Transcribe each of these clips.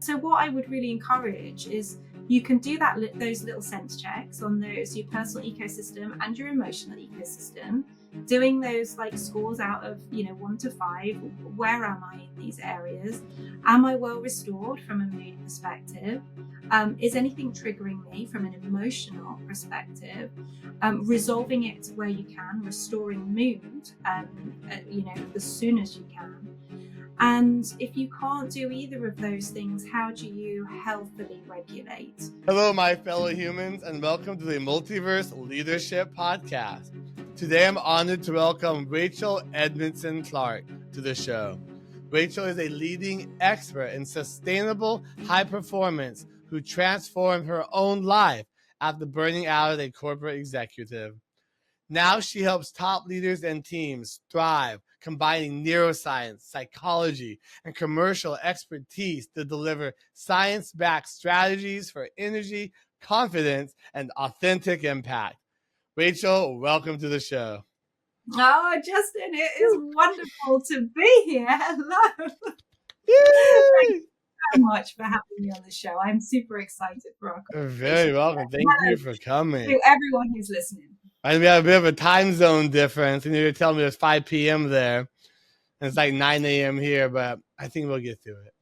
So what I would really encourage is you can do that, those little sense checks on those, your personal ecosystem and your emotional ecosystem, doing those like scores out of 1 to 5. Where am I in these areas? Am I well restored from a mood perspective? Is anything triggering me from an emotional perspective? Resolving it where you can, restoring mood as soon as you can. And if you can't do either of those things, how do you healthily regulate? Hello, my fellow humans, and welcome to the Multiverse Leadership Podcast. Today, I'm honored to welcome Rachel Edmondson-Clarke to the show. Rachel is a leading expert in sustainable high performance who transformed her own life after burning out as a corporate executive. Now she helps top leaders and teams thrive, combining neuroscience, psychology, and commercial expertise to deliver science-backed strategies for energy, confidence, and authentic impact. Rachel, welcome to the show. Oh, Justin, it is wonderful to be here. Hello. Yay! Thank you so much for having me on the show. I'm super excited for our conversation. You're very welcome. Thank you for coming. To everyone who's listening. And we have a bit of a time zone difference, and you're telling me it's 5 p.m. there, and it's like 9 a.m. here, but I think we'll get through it.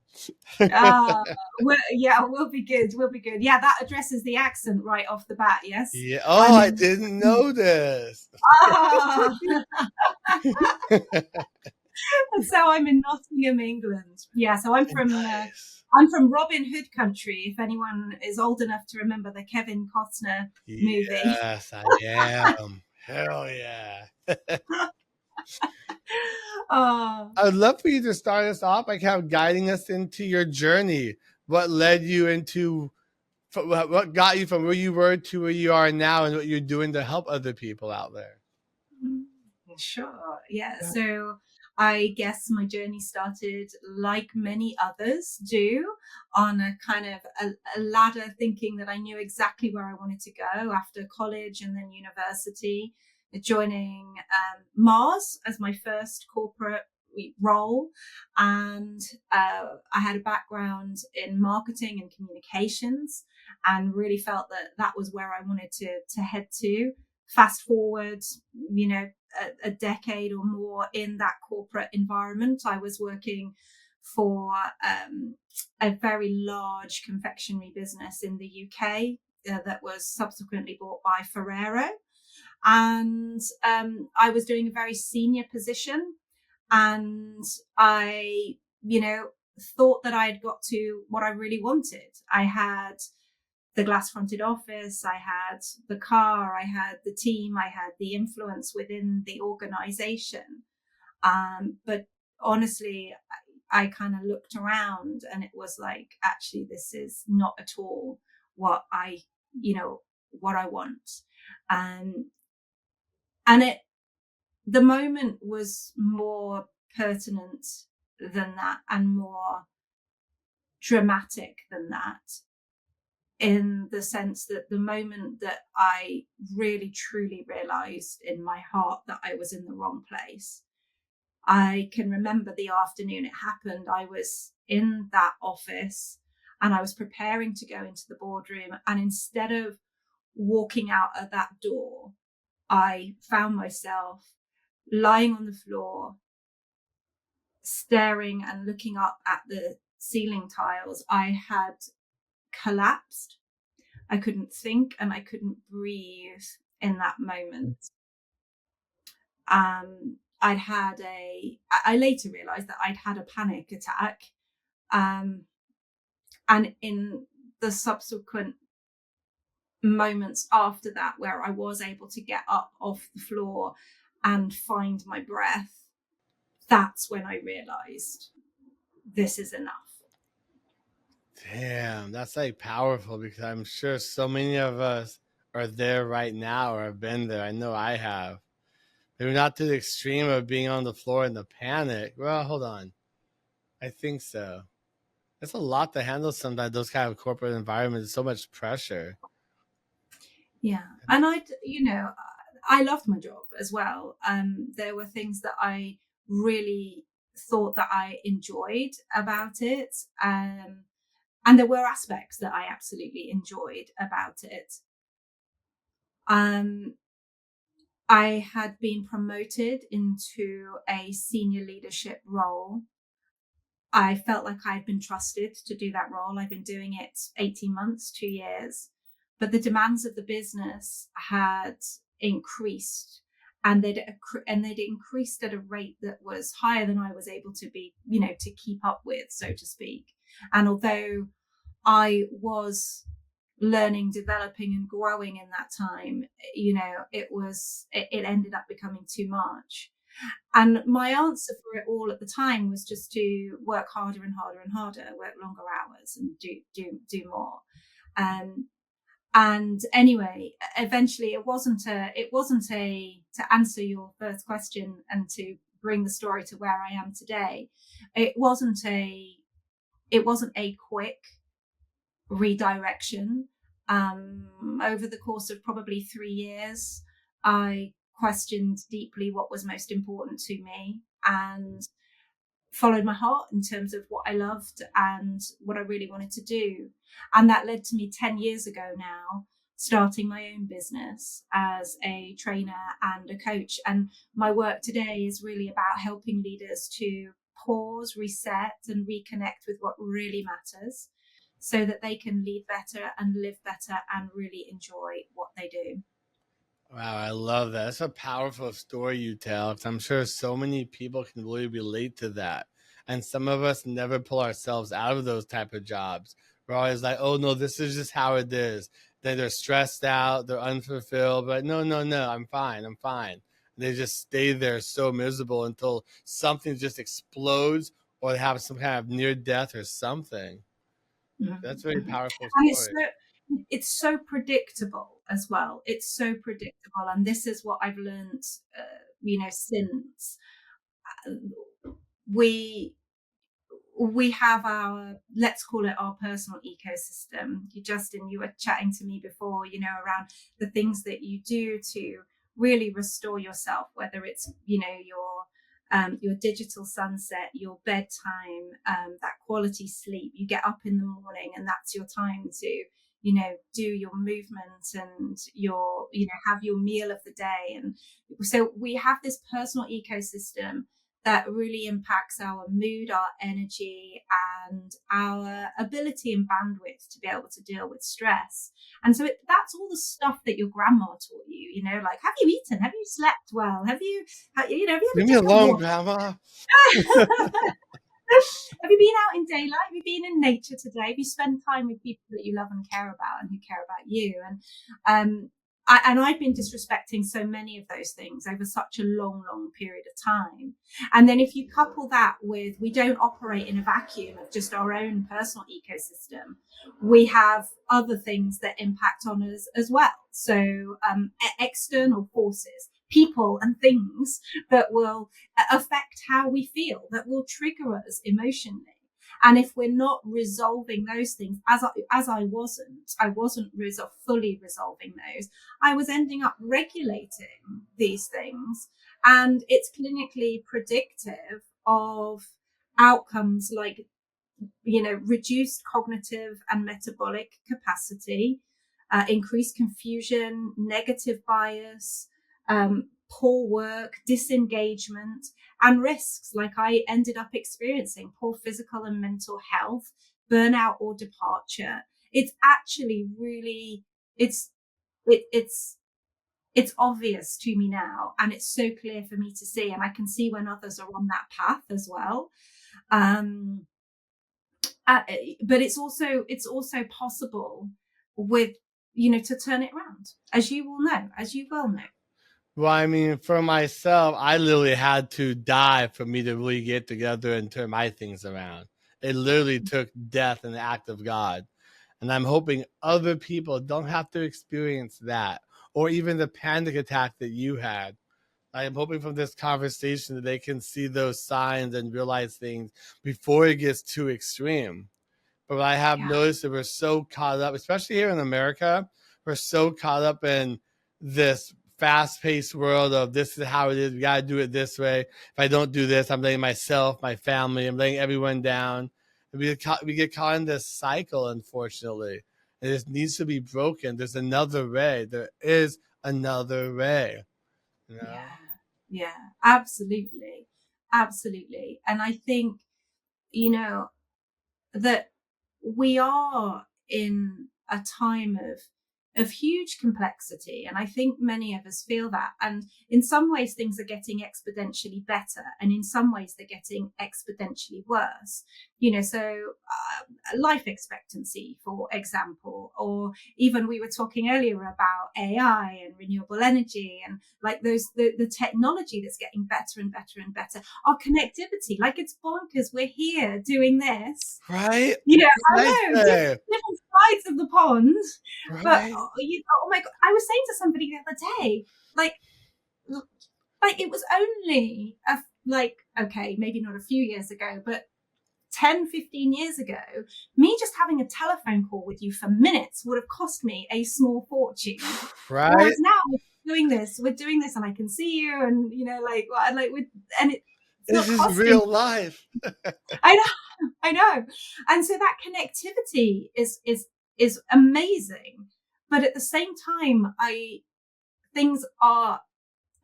We'll be good. We'll be good. Yeah, that addresses the accent right off the bat, yes? Yeah. Oh, I didn't know this. So I'm in Nottingham, England. Yeah, so I'm from Robin Hood country, if anyone is old enough to remember the Kevin Costner movie. Yes, I am. Hell yeah. I'd love for you to start us off by kind of guiding us into your journey. What led you into, what got you from where you were to where you are now, and what you're doing to help other people out there? Sure. Yeah. So I guess my journey started, like many others do, on a kind of a ladder, thinking that I knew exactly where I wanted to go after college and then university, joining Mars as my first corporate role. And I had a background in marketing and communications and really felt that that was where I wanted to head to. Fast forward, a decade or more in that corporate environment. I was working for a very large confectionery business in the UK that was subsequently bought by Ferrero. And I was doing a very senior position. And I, thought that I had got to what I really wanted. I had the glass fronted office, I had the car, I had the team, I had the influence within the organization. But honestly, I kind of looked around and it was like, actually, this is not at all what I want. And the moment was more pertinent than that and more dramatic than that, in the sense that the moment that I really truly realized in my heart that I was in the wrong place, I can remember the afternoon it happened. I was in that office and I was preparing to go into the boardroom, and instead of walking out of that door, I found myself lying on the floor, staring and looking up at the ceiling tiles. I had collapsed. I couldn't think and I couldn't breathe in that moment. I later realized that I'd had a panic attack. And in the subsequent moments after that, where I was able to get up off the floor and find my breath, that's when I realized this is enough. Damn, that's like powerful, because I'm sure so many of us are there right now or have been there. I know I have. Maybe not to the extreme of being on the floor in the panic. Well, hold on. I think so. It's a lot to handle sometimes, those kind of corporate environments, so much pressure. Yeah. And I loved my job as well. There were things that I really thought that I enjoyed about it. And there were aspects that I absolutely enjoyed about it. I had been promoted into a senior leadership role. I felt like I had been trusted to do that role. I've been doing it 18 months, 2 years, but the demands of the business had increased, and they'd increased at a rate that was higher than I was able to be, to keep up with, so to speak. And although I was learning, developing, and growing in that time, it ended up becoming too much. And my answer for it all at the time was just to work harder and harder and harder, work longer hours, and do more. And anyway, eventually, it wasn't a to answer your first question and to bring the story to where I am today. It wasn't a quick redirection. Over the course of probably 3 years, I questioned deeply what was most important to me and followed my heart in terms of what I loved and what I really wanted to do. And that led to me 10 years ago now starting my own business as a trainer and a coach. And my work today is really about helping leaders to pause, reset, and reconnect with what really matters so that they can lead better and live better and really enjoy what they do. Wow, I love that. That's a powerful story you tell, because I'm sure so many people can really relate to that. And some of us never pull ourselves out of those type of jobs. We're always like, oh no, this is just how it is. Then they're stressed out, they're unfulfilled, but no, I'm fine. And they just stay there so miserable until something just explodes or they have some kind of near death or something. That's a very Mm-hmm. powerful And story. it's so predictable as well. It's so predictable, and this is what I've learned. Since we have our, let's call it our personal ecosystem. Justin, you were chatting to me before, around the things that you do to really restore yourself, whether it's, your digital sunset, your bedtime, that quality sleep. You get up in the morning and that's your time to, do your movement and have your meal of the day. And so we have this personal ecosystem that really impacts our mood, our energy, and our ability and bandwidth to be able to deal with stress. And so that's all the stuff that your grandma taught you, like, have you eaten? Have you slept well? Have you ever Leave me just alone, walked? Grandma. Have you been out in daylight? Have you been in nature today? Have you spent time with people that you love and care about and who care about you? And I've been disrespecting so many of those things over such a long period of time. And then if you couple that with, we don't operate in a vacuum of just our own personal ecosystem. We have other things that impact on us as well. So external forces, people and things that will affect how we feel, that will trigger us emotionally. And if we're not resolving those things, as I wasn't fully resolving those, I was ending up regulating these things. And it's clinically predictive of outcomes like, reduced cognitive and metabolic capacity, increased confusion, negative bias, poor work, disengagement, and risks like I ended up experiencing, poor physical and mental health, burnout or departure. It's actually really, it's obvious to me now, and it's so clear for me to see, and I can see when others are on that path as well. But it's also possible with, to turn it around, as you well know. Well, I mean, for myself, I literally had to die for me to really get together and turn my things around. It literally took death and the act of God. And I'm hoping other people don't have to experience that, or even the panic attack that you had. I am hoping from this conversation that they can see those signs and realize things before it gets too extreme. But I have Yeah. noticed that we're so caught up, especially here in America, we're so caught up in this fast-paced world of this is how it is. We got to do it this way. If I don't do this, I'm letting myself, my family, I'm letting everyone down. We get caught in this cycle, unfortunately. And it needs to be broken. There's another way. There is another way. You know? Yeah. Yeah. Absolutely. Absolutely. And I think, you know, that we are in a time of huge complexity, and I think many of us feel that. And in some ways things are getting exponentially better, and in some ways they're getting exponentially worse. Life expectancy, for example, or even we were talking earlier about AI and renewable energy, and like the technology that's getting better and better and better. Our connectivity, like, it's bonkers. We're here doing this. Right? I What know, did I say? different sides of the pond. But Right? oh my God, I was saying to somebody the other day, like, it was only okay, maybe not a few years ago, but 10, 15 years ago, me just having a telephone call with you for minutes would have cost me a small fortune. Right? Whereas now we're doing this, and I can see you, and it's This not is costing. real life. I know, I know. And so that connectivity is amazing. But at the same time, things are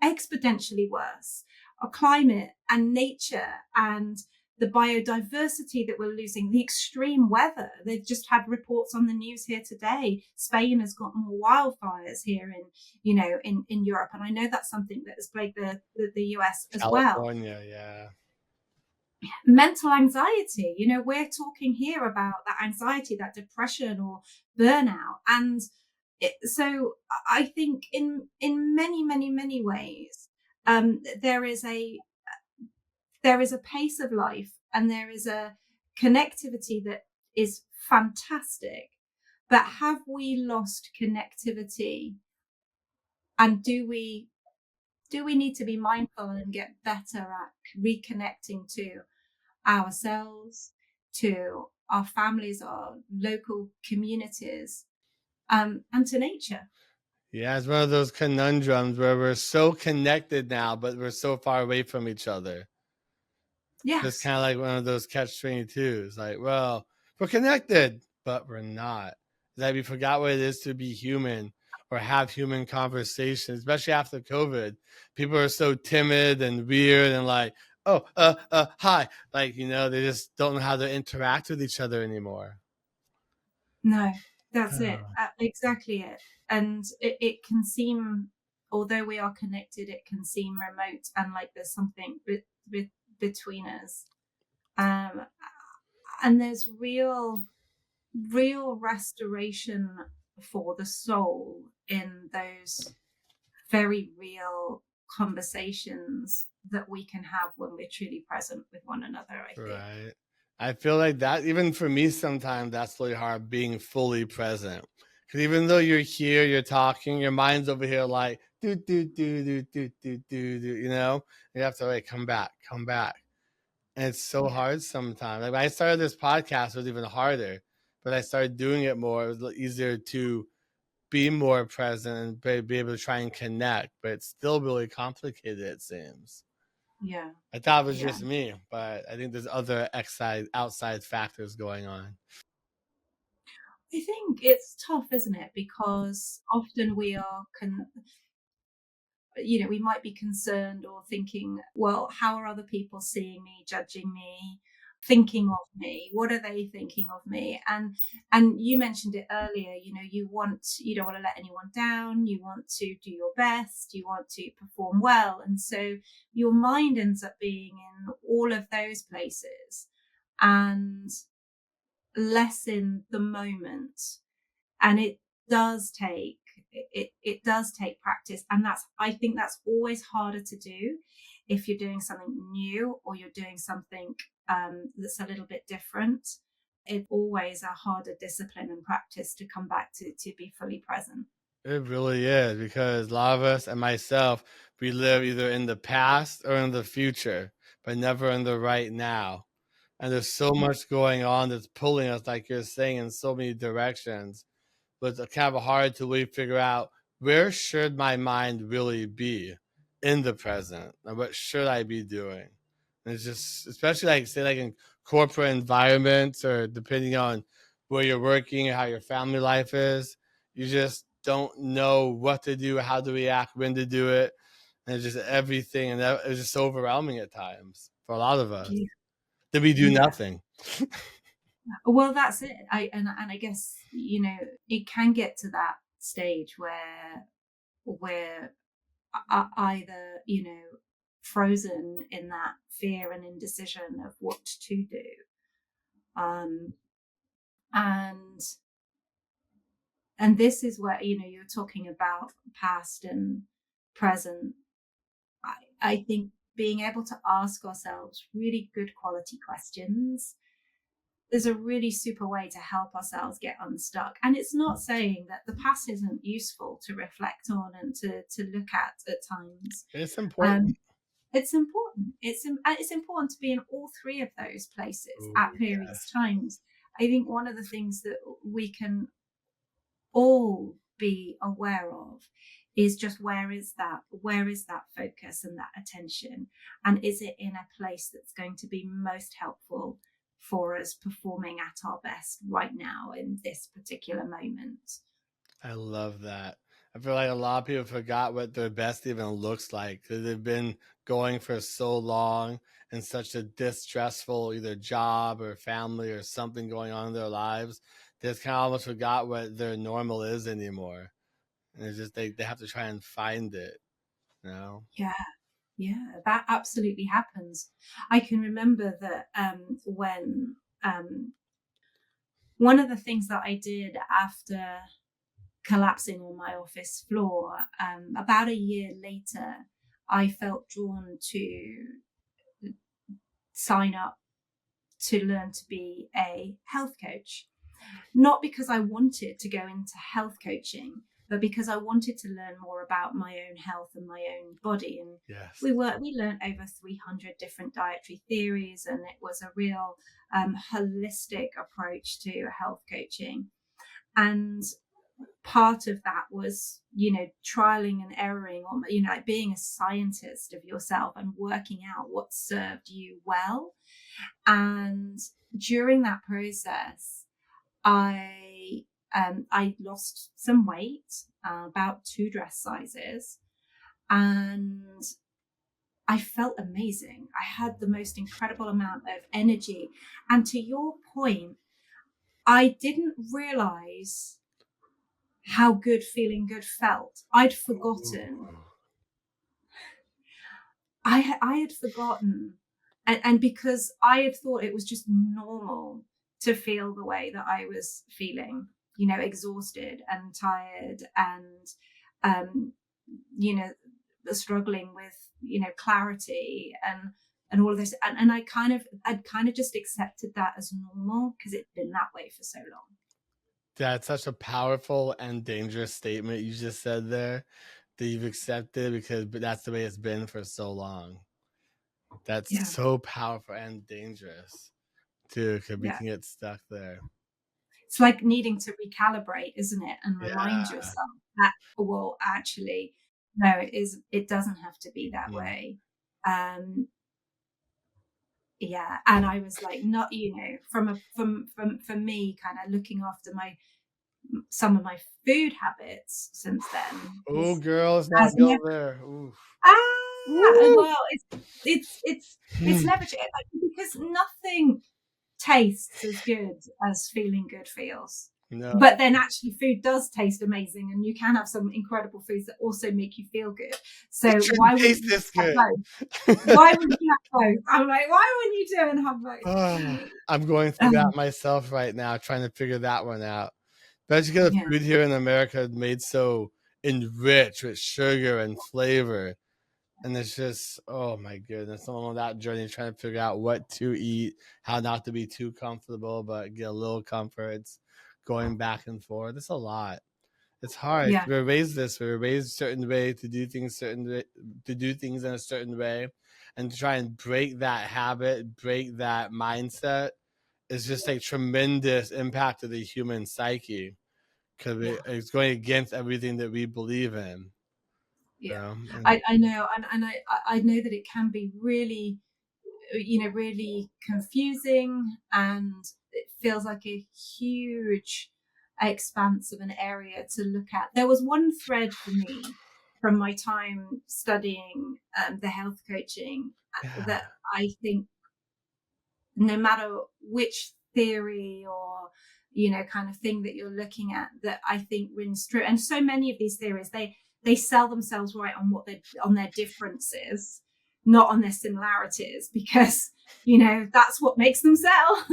exponentially worse. Our climate and nature and the biodiversity that we're losing, the extreme weather. They've just had reports on the news here today. Spain has got more wildfires here in Europe. And I know that's something that has plagued the US as well. California, yeah. Mental anxiety, we're talking here about that anxiety, that depression or burnout. And so I think in many, many, many ways, there is a pace of life, and there is a connectivity that is fantastic. But have we lost connectivity? And do we need to be mindful and get better at reconnecting to ourselves, to our families, our local communities, and to nature? Yeah, it's one of those conundrums where we're so connected now, but we're so far away from each other. It's Yes. kind of like one of those catch-22s. Like, well, we're connected, but we're not. It's like we forgot what it is to be human or have human conversations, especially after COVID. People are so timid and weird and like, oh, hi. Like, they just don't know how to interact with each other anymore. No, that's it. Exactly it. And it can seem, although we are connected, it can seem remote, and like there's something between us. And there's real restoration for the soul in those very real conversations that we can have when we're truly present with one another, I think. Right. I feel like that, even for me, sometimes that's really hard, being fully present. Because even though you're here, you're talking, your mind's over here like, do, you have to like come back, come back. And it's so Yeah. hard sometimes. Like when I started this podcast, it was even harder. But I started doing it more. It was easier to be more present and be able to try and connect. But it's still really complicated, it seems. Yeah. I thought it was Yeah. just me, but I think there's other outside factors going on. I think it's tough, isn't it? Because often we are we might be concerned or thinking, well, how are other people seeing me, judging me, thinking of me? What are they thinking of me? And you mentioned it earlier, you don't want to let anyone down, you want to do your best, you want to perform well. And so your mind ends up being in all of those places and less in the moment. And it does take practice, and I think that's always harder to do if you're doing something new or you're doing something that's a little bit different. It's always a harder discipline and practice to come back to be fully present. It really is, because a lot of us and myself, we live either in the past or in the future, but never in the right now. And there's so Yeah. much going on that's pulling us, like you're saying, in so many directions. But it's kind of hard to really figure out, where should my mind really be in the present, and what should I be doing. And it's just, especially like say like in corporate environments, or depending on where you're working or how your family life is, you just don't know what to do, how to react, when to do it. And it's just everything. And that, it's just so overwhelming at times for a lot of us Yeah. that we do Yeah. nothing. Well, that's it. I guess, it can get to that stage where we're either, frozen in that fear and indecision of what to do. Um, and this is where, you're talking about past and present. I think being able to ask ourselves really good quality questions is a really super way to help ourselves get unstuck. And it's not saying that the past isn't useful to reflect on and to look at times. It's important. It's important. It's important to be in all three of those places Ooh, at various yes. times. I think one of the things that we can all be aware of is just where is that focus and that attention, and is it in a place that's going to be most helpful for us performing at our best right now in this particular moment. I love that. I feel like a lot of people forgot what their best even looks like because they've been going for so long in such a distressful either job or family or something going on in their lives. They just kind of almost forgot what their normal is anymore. And it's just they have to try and find it, you know? Yeah, that absolutely happens. I can remember that when one of the things that I did after collapsing on my office floor, about a year later, I felt drawn to sign up to learn to be a health coach. Not because I wanted to go into health coaching, but because I wanted to learn more about my own health and my own body. And Yes. we learned over 300 different dietary theories, and it was a real holistic approach to health coaching. And part of that was, trialing and erroring on, like being a scientist of yourself and working out what served you well. And during that process, I lost some weight, about 2 dress sizes, and I felt amazing. I had the most incredible amount of energy. And to your point, I didn't realize how good feeling good felt. I'd forgotten. Ooh. I had forgotten. And because I had thought it was just normal to feel the way that I was feeling, exhausted and tired and, um, you know, struggling with, clarity and all of this. And I'd kind of just accepted that as normal because it'd been that way for so long. That's such a powerful and dangerous statement you just said there, that you've accepted because that's the way it's been for so long. That's Yeah. so powerful and dangerous too, because we Yeah. can get stuck there. It's like needing to recalibrate, isn't it? And remind Yeah. yourself that, well, actually, no, it doesn't have to be that Mm. way. Um, yeah. And I was like, not, from me kind of looking after some of my food habits since then Oh, girls, not has go never, there. Oof. Woo! well, it's never because nothing tastes as good as feeling good feels. No, But then actually food does taste amazing, and you can have some incredible foods that also make you feel good. it So why shouldn't wouldn't taste you this have good. both? Why wouldn't you have both? I'm like, why wouldn't you do and have Oh, both? I'm going through that myself right now, trying to figure that one out. Especially because Yeah, food here in America is made so enriched with sugar and flavor. And it's just, oh my goodness, I'm on that journey trying to figure out what to eat, how not to be too comfortable, but get a little comfort. It's going back and forth. It's a lot. It's hard. yeah, We're raised this. We're raised a certain way to do things certain way, to do things in a certain way, and to try and break that habit, break that mindset is just a tremendous impact to the human psyche because yeah, it's going against everything that we believe in. You yeah. know? And I know, and I know that it can be really. really confusing, and it feels like a huge expanse of an area to look at. There was one thread for me from my time studying the health coaching Yeah. that I think no matter which theory or kind of thing that you're looking at, that I think rings true. And so many of these theories, they sell themselves right on what they on their differences, not on their similarities, because that's what makes them sell.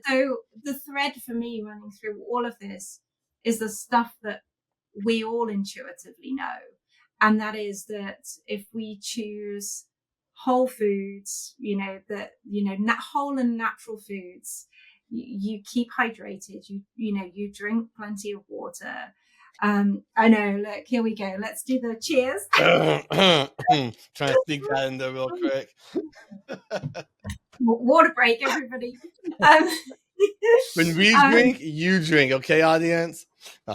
So the thread for me running through all of this is the stuff that we all intuitively know, and that is that if we choose whole foods, whole and natural foods, you keep hydrated, you drink plenty of water. I know, look, here we go, let's do the cheers. Trying to sneak that in there real quick. Water break, everybody. um, When we drink, you drink, okay, audience?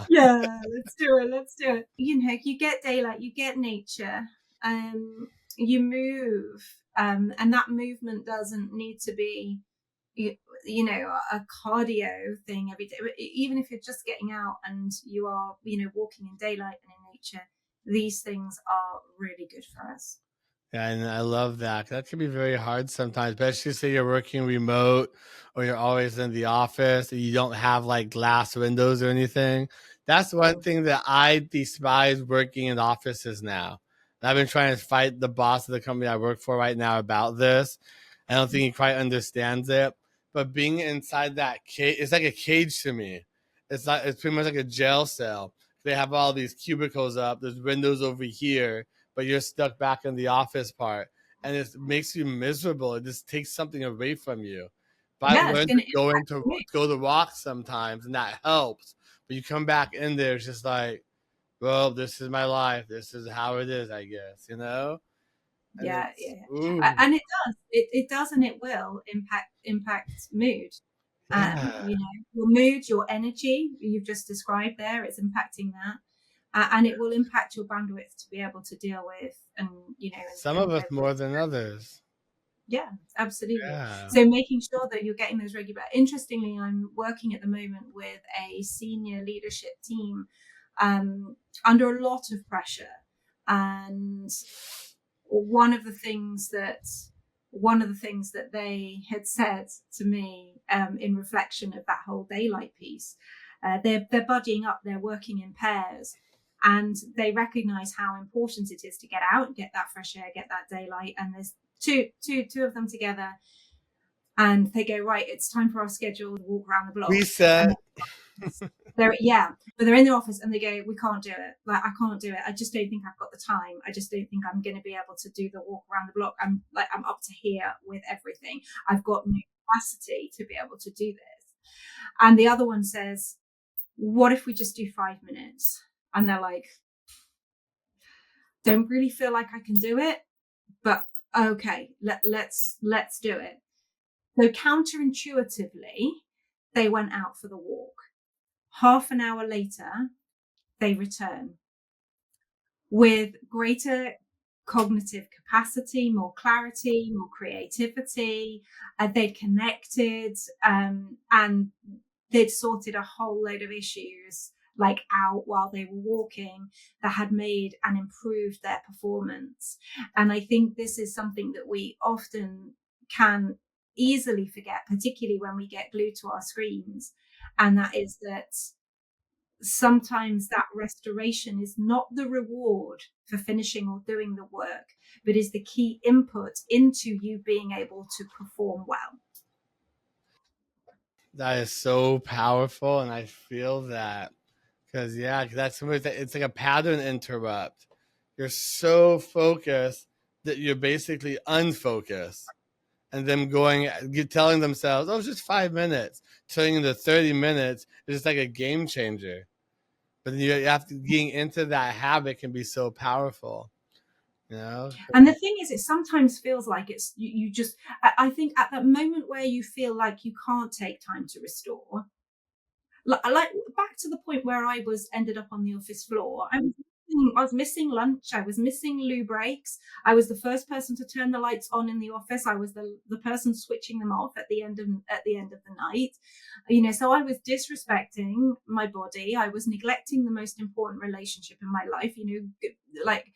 yeah, let's do it. You get daylight, you get nature, you move, and that movement doesn't need to be a cardio thing every day. Even if you're just getting out and you are walking in daylight and in nature, these things are really good for us. Yeah, and I love that. That can be very hard sometimes, especially say you're working remote or you're always in the office and you don't have like glass windows or anything. That's one thing that I despise working in offices now. And I've been trying to fight the boss of the company I work for right now about this. I don't think he quite understands it. But being inside that cage, it's like a cage to me. It's pretty much like a jail cell. They have all these cubicles up, there's windows over here, but you're stuck back in the office part, and it makes you miserable. It just takes something away from you. But I Yeah, it's learned going to to impact me. go to walk sometimes, and that helps. But you come back in there, it's just like, well, this is my life. This is how it is, I guess, And Yeah, it's yeah. ooh, And it does, and it will impact mood. yeah. Your mood, your energy you've just described there, it's impacting that. And it will impact your bandwidth to be able to deal with and Some of and us cope with. more than others. Yeah, absolutely. Yeah. So making sure that you're getting those regular. Interestingly, I'm working at the moment with a senior leadership team under a lot of pressure, and one of the things that they had said to me in reflection of that whole daylight piece, they're buddying up, they're working in pairs, and they recognize how important it is to get out and get that fresh air, get that daylight. And there's two of them together, and they go, right, it's time for our scheduled walk around the block. And Reset. but they're in the office and they go, we can't do it. Like, I can't do it. I just don't think I've got the time. I just don't think I'm going to be able to do the walk around the block. I'm up to here with everything. I've got no capacity to be able to do this. And the other one says, what if we just do 5 minutes? And they're like, don't really feel like I can do it, but okay, let's do it. So counterintuitively, they went out for the walk. Half an hour later, they return with greater cognitive capacity, more clarity, more creativity. They'd connected, and they'd sorted a whole load of issues like out while they were walking that had made and improved their performance. And I think this is something that we often can easily forget, particularly when we get glued to our screens. And that is that sometimes that restoration is not the reward for finishing or doing the work, but is the key input into you being able to perform well. That is so powerful, and I feel that because that's it's like a pattern interrupt. You're so focused that you're basically unfocused, and them telling themselves, "Oh, it's just 5 minutes." Turning into 30 minutes is just like a game changer. But then you have to getting into that habit can be so powerful, you know. And the thing is, it sometimes feels like it's you just, I think at that moment where you feel like you can't take time to restore, like back to the point where I was ended up on the office floor. I was missing lunch. I was missing loo breaks. I was the first person to turn the lights on in the office. I was the person switching them off at the end of the night. So I was disrespecting my body. I was neglecting the most important relationship in my life. Like,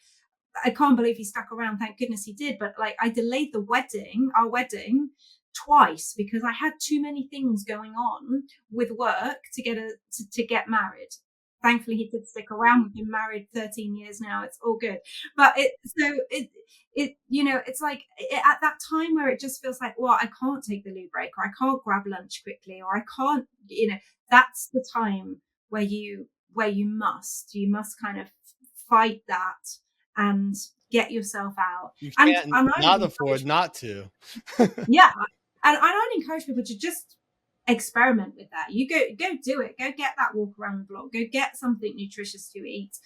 I can't believe he stuck around. Thank goodness he did. But like, I delayed our wedding twice because I had too many things going on with work to get married. Thankfully, he did stick around. We've been married 13 years now. It's all good. But it's like at that time where it just feels like, well, I can't take the loo break, or I can't grab lunch quickly, or I can't, that's the time where you must kind of fight that and get yourself out. You And can't I would not afford not to. yeah, and I'd encourage people to just experiment with that. You go do it. Go get that walk around the block. Go get something nutritious to eat.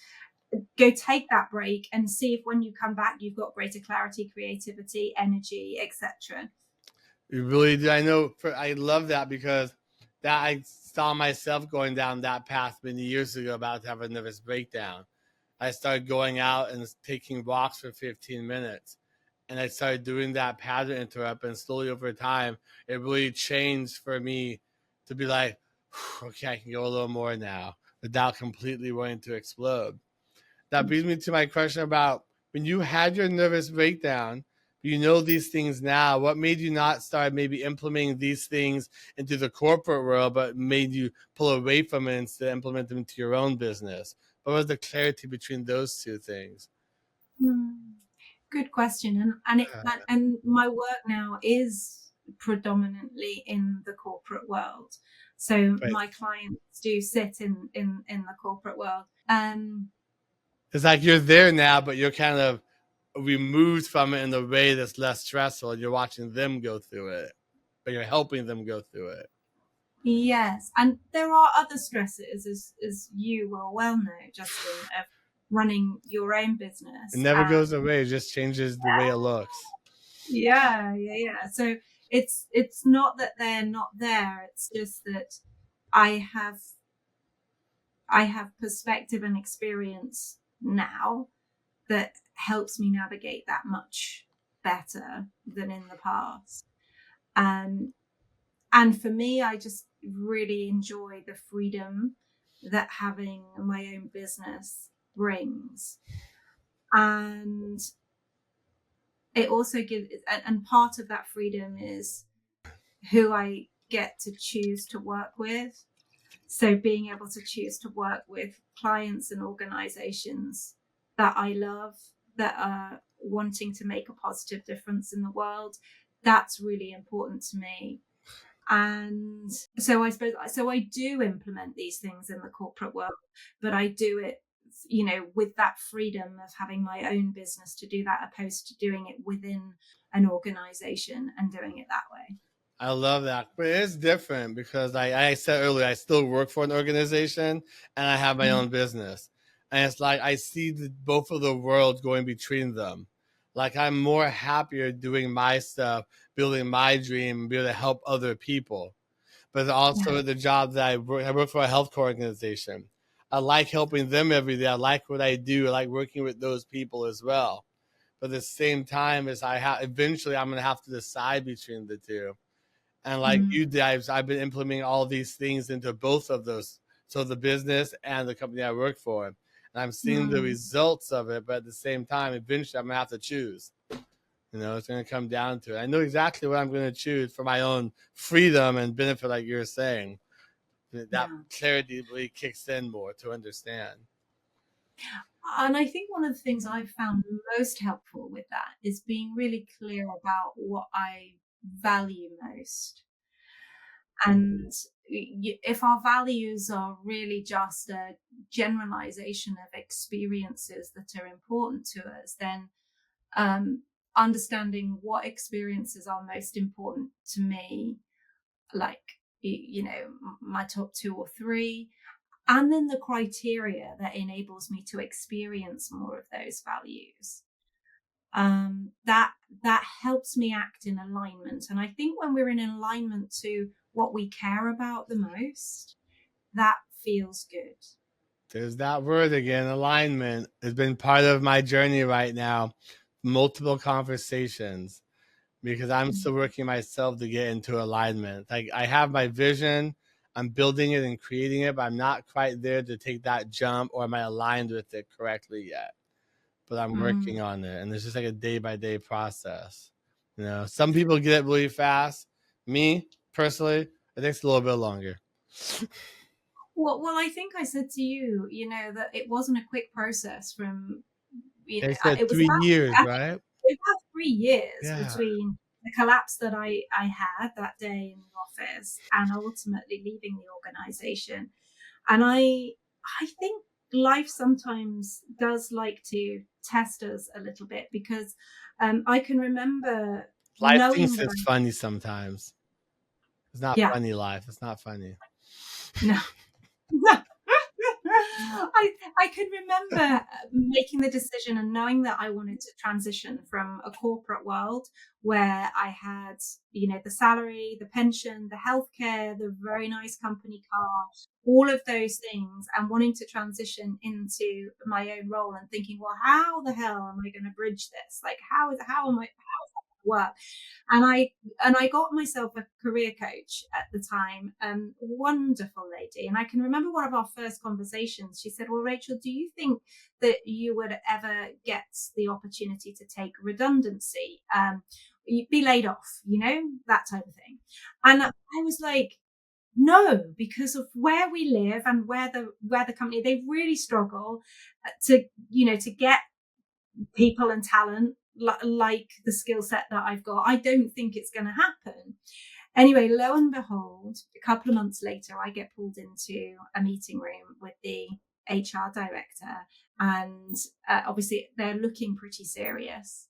Go take that break and see if when you come back you've got greater clarity, creativity, energy, etc. You really do. I love that, because that I saw myself going down that path many years ago, about to have a nervous breakdown. I started going out and taking walks for 15 minutes. And I started doing that pattern interrupt, and slowly over time, it really changed for me to be like, okay, I can go a little more now without completely wanting to explode. That brings me to my question about when you had your nervous breakdown, these things now, what made you not start maybe implementing these things into the corporate world, but made you pull away from it and instead implement them into your own business? What was the clarity between those two things? Good question. And my work now is predominantly in the corporate world. So Right. my clients do sit in the corporate world. It's like you're there now, but you're kind of removed from it in a way that's less stressful. You're watching them go through it, but you're helping them go through it. Yes, and there are other stresses, as you will well know, Justin, of running your own It business. never goes away. It just changes the way it looks. Yeah. So it's not that they're not there. It's just that I have perspective and experience now that helps me navigate that much better than in the past. Um, and for me, I just really enjoy the freedom that having my own business brings. And it also gives, and part of that freedom is who I get to choose to work with. So being able to choose to work with clients and organizations that I love, that are wanting to make a positive difference in the world, that's really important to me. And so I do implement these things in the corporate world, but I do it, with that freedom of having my own business to do that, opposed to doing it within an organization and doing it that way. I love that. But it is different because I said earlier, I still work for an organization and I have my own business. And it's like I see both of the worlds going between them. Like I'm more happier doing my stuff, building my dream, being able to help other people. But Yeah. also the job that I work for a healthcare organization. I like helping them every day. I like what I do. I like working with those people as well. But at the same time, as eventually I'm going to have to decide between the two. And like Mm. you did, I've been implementing all these things into both of those. So the business and the company I work for. And I'm seeing the Mm. results of it. But at the same time, eventually I'm going to have to choose. It's going to come down to it. I know exactly what I'm going to choose for my own freedom and benefit, like you're saying. That Yeah. clarity really kicks in more to understand. And I think one of the things I've found most helpful with that is being really clear about what I value most. And if our values are really just a generalization of experiences that are important to us, then understanding what experiences are most important to me, like, my top two or three, and then the criteria that enables me to experience more of those values, that helps me act in alignment. And I think when we're in alignment to what we care about the most, that feels good. There's that word again, alignment. Has been part of my journey right now. Multiple conversations, because I'm still working myself to get into alignment. Like, I have my vision, I'm building it and creating it, but I'm not quite there to take that jump, or am I aligned with it correctly yet? But I'm working on it, and it's just like a day by day process. You know, some people get it really fast. Me personally, it takes a little bit longer. Well, I think I said to you, that it wasn't a quick process from, They said it was 3 years, actually right? about 3 years Yeah. between the collapse that I had that day in the office and ultimately leaving the organization. And I think life sometimes does like to test us a little bit, because I can remember Life knowing thinks that it's funny sometimes. It's not yeah, funny, life. It's not funny. no. I can remember making the decision and knowing that I wanted to transition from a corporate world where I had, the salary, the pension, the healthcare, the very nice company car, all of those things, and wanting to transition into my own role and thinking, well, how the hell am I going to bridge this? Like, how is that going to work? And I got myself a career coach at the time, wonderful lady. And I can remember one of our first conversations. She said, well, Rachel, do you think that you would ever get the opportunity to take redundancy, be laid off, that type of thing? And I was like, no, because of where we live and where the company, they really struggle to get people and talent like the skill set that I've got. I don't think it's going to happen. Anyway, lo and behold, a couple of months later, I get pulled into a meeting room with the HR director, and obviously they're looking pretty serious.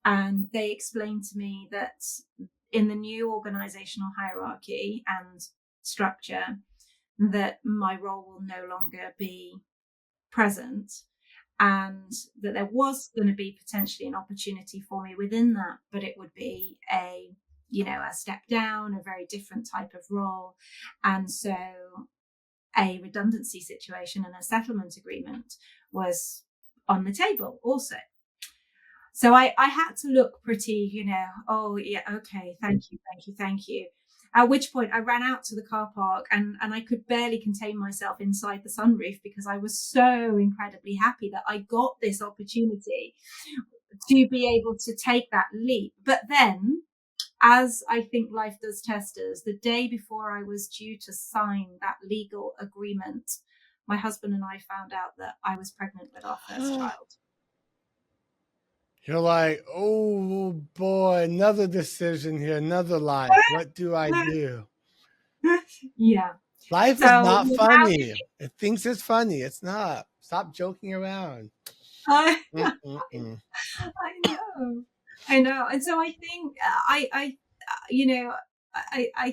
And they explained to me that in the new organizational hierarchy and structure, that my role will no longer be present, and that there was going to be potentially an opportunity for me within that, but it would be a step down, a very different type of role. And so a redundancy situation and a settlement agreement was on the table also. So I had to look pretty, oh yeah, okay, thank you. At which point I ran out to the car park, and I could barely contain myself inside the sunroof, because I was so incredibly happy that I got this opportunity to be able to take that leap. But then, as I think life does test us, the day before I was due to sign that legal agreement, my husband and I found out that I was pregnant with our first child. You're like, oh boy, another decision here, another life. What do I do? Yeah. Life is So not how did funny. It thinks it's funny. It's not. Stop joking around. I Mm-mm-mm. I know. And so I think I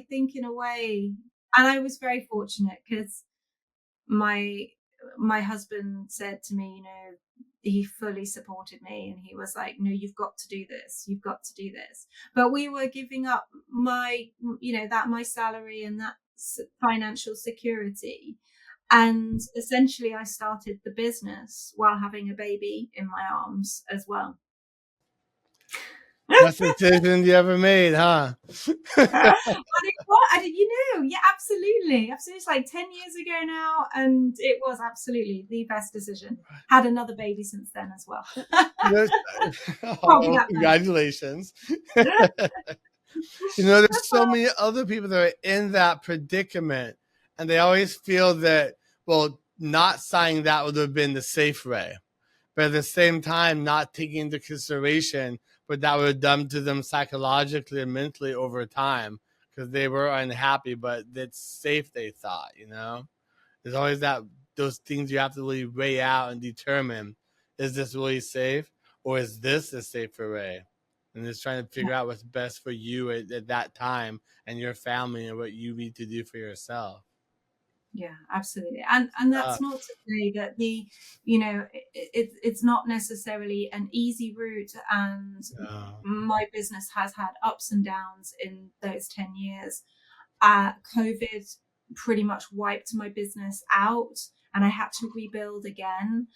think in a way, and I was very fortunate, because my my husband said to me, he fully supported me, and he was like, no, you've got to do this, but we were giving up my salary and that financial security. And essentially I started the business while having a baby in my arms as well. Best decision you ever made, huh? Yeah, absolutely. Absolutely. It's like 10 years ago now. And it was absolutely the best decision. Had another baby since then as well. Can't be Oh, that congratulations. bad. There's so many other people that are in that predicament, and they always feel that, well, not signing that would have been the safe way. But at the same time, not taking into consideration what that would have done to them psychologically and mentally over time, because they were unhappy, but it's safe, they thought, There's always those things you have to really weigh out and determine, is this really safe, or is this a safer way? And just trying to figure out what's best for you at that time and your family, and what you need to do for yourself. Yeah, absolutely. And that's not to say that it's not necessarily an easy route. And my business has had ups and downs in those 10 years. COVID pretty much wiped my business out and I had to rebuild again.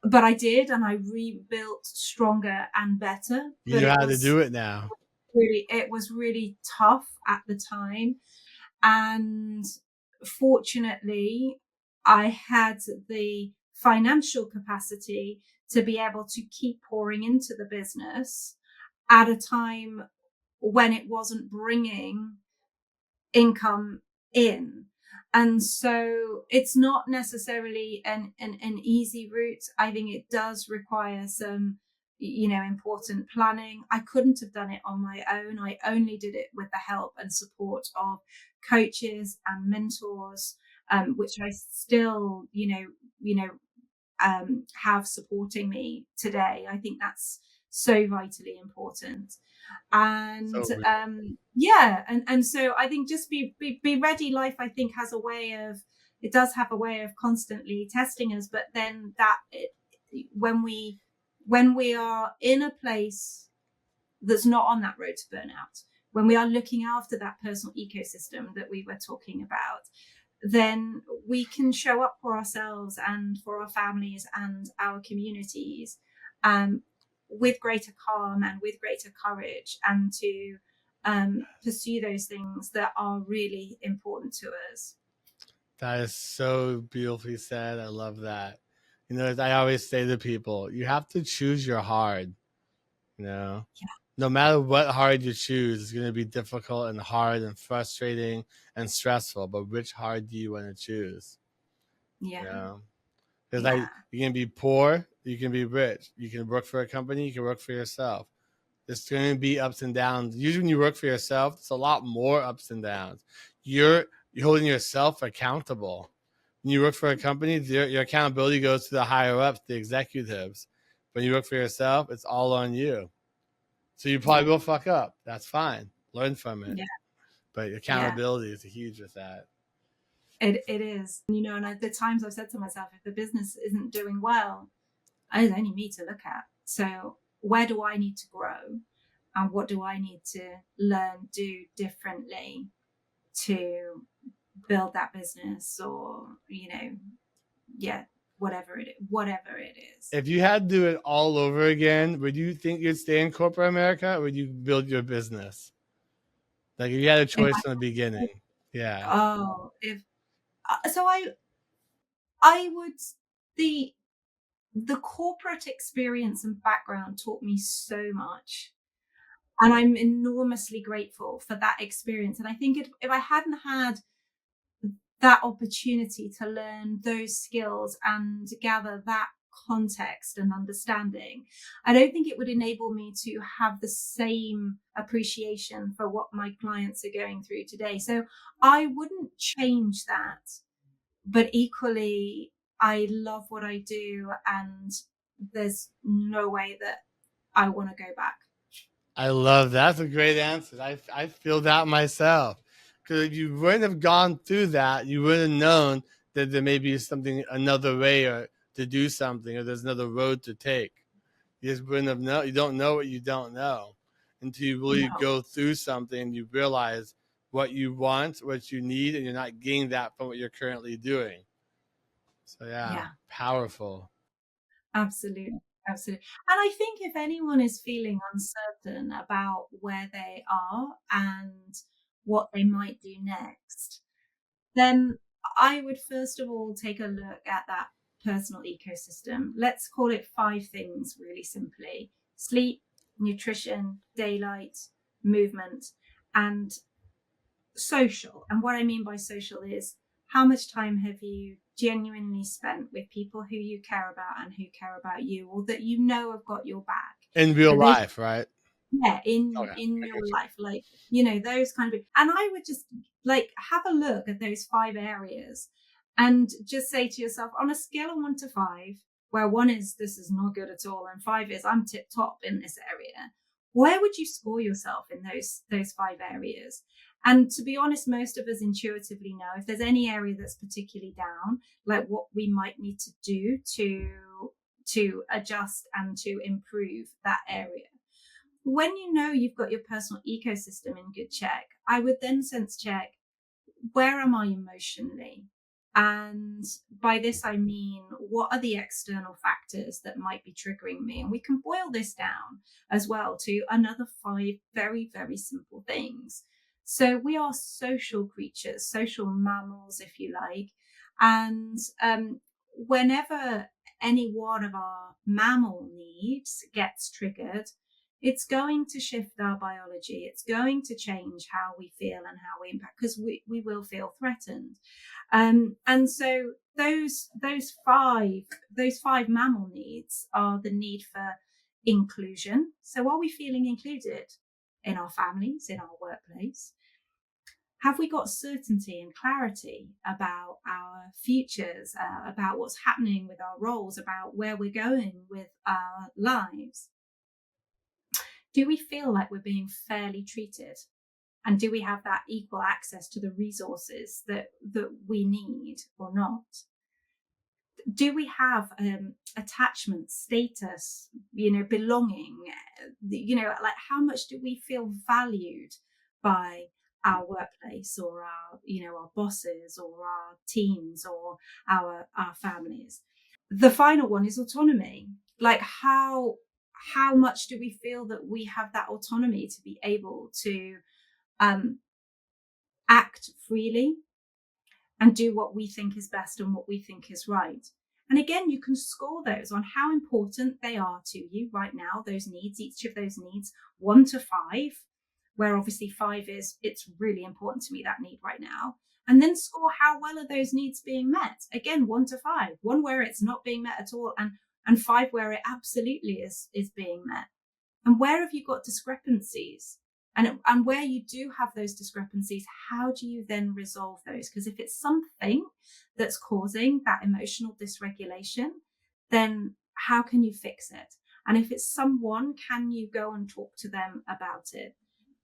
But I did, and I rebuilt stronger and better. You But know how to do it now. it was really tough at the time. And fortunately, I had the financial capacity to be able to keep pouring into the business at a time when it wasn't bringing income in. And so it's not necessarily an easy route. I think it does require some, important planning. I couldn't have done it on my own. I only did it with the help and support of coaches and mentors, which I still, have supporting me today. I think that's so vitally important. And So and so I think just be ready. Life, I think, has a way of, it does have a way of constantly testing us, but then when we are in a place that's not on that road to burnout, when we are looking after that personal ecosystem that we were talking about, then we can show up for ourselves and for our families and our communities, with greater calm and with greater courage, and to pursue those things that are really important to us. that is so beautifully said. I love that. I always say to people, you have to choose your hard. No matter what hard you choose, it's going to be difficult and hard and frustrating and stressful. But which hard do you want to choose? Yeah. You know, because Yeah. you can be poor, you can be rich, you can work for a company, you can work for yourself. There's going to be ups and downs. Usually, when you work for yourself, it's a lot more ups and downs. You're holding yourself accountable. When you work for a company, your accountability goes to the higher ups, the executives. When you work for yourself, it's all on you. So you probably will fuck up. That's fine. Learn from it. Yeah. But Yeah. accountability is huge with that. It is. And at the times I've said to myself, if the business isn't doing well, it's only me to look at. So where do I need to grow? And what do I need to learn, do differently to build that business, or, yeah, whatever it is. If you had to do it all over again, would you think you'd stay in corporate America, or would you build your business? Like if you had a If choice from the beginning. Yeah. if so I would, the corporate experience and background taught me so much, and I'm enormously grateful for that experience. And I think if I hadn't had that opportunity to learn those skills and gather that context and understanding, I don't think it would enable me to have the same appreciation for what my clients are going through today. So I wouldn't change that, but equally, I love what I do, and there's no way that I want to go back. I love that. That's a great answer. I feel that myself. Because if you wouldn't have gone through that, you wouldn't have known that there may be something, another way or to do something, or there's another road to take. You just wouldn't have known. You don't know what you don't know until you really No. go through something and you realize what you want, what you need, and you're not getting that from what you're currently doing. So yeah, Yeah. powerful. Absolutely. Absolutely. And I think if anyone is feeling uncertain about where they are and what they might do next, then I would first of all take a look at that personal ecosystem. Let's call it 5 things really simply: sleep, nutrition, daylight, movement, and social. And what I mean by social is, how much time have you genuinely spent with people who you care about and who care about you, or that have got your back? In real Are they, life, right? yeah, Okay. in I your got you. life, like, those kind of. And I would just like have a look at those 5 areas and just say to yourself, on a scale of 1 to 5, where 1 is this is not good at all and 5 is I'm tip top in this area, where would you score yourself in those 5 areas? And to be honest, most of us intuitively know if there's any area that's particularly down, like what we might need to do to adjust and to improve that area. When you've got your personal ecosystem in good check, I would then sense check, where am I emotionally? And by this, I mean, what are the external factors that might be triggering me? And we can boil this down as well to another 5 very, very simple things. So we are social creatures, social mammals, if you like. And whenever any one of our mammal needs gets triggered, it's going to shift our biology. It's going to change how we feel and how we impact, because we will feel threatened. And so those five mammal needs are the need for inclusion. So are we feeling included in our families, in our workplace? Have we got certainty and clarity about our futures, about what's happening with our roles, about where we're going with our lives? Do we feel like we're being fairly treated? And do we have that equal access to the resources that we need or not? Do we have attachment, status, belonging? Like how much do we feel valued by our workplace or our bosses or our teams or our families? The final one is autonomy. Like how much do we feel that we have that autonomy to be able to act freely and do what we think is best and what we think is right? And again, you can score those on how important they are to you right now, those needs, each of those needs, 1 to 5, where obviously 5 is, it's really important to me, that need right now. And then score how well are those needs being met. Again, 1 to 5, 1 where it's not being met at all, and 5 where it absolutely is being met. And where have you got discrepancies? And where you do have those discrepancies, how do you then resolve those? Because if it's something that's causing that emotional dysregulation, then how can you fix it? And if it's someone, can you go and talk to them about it?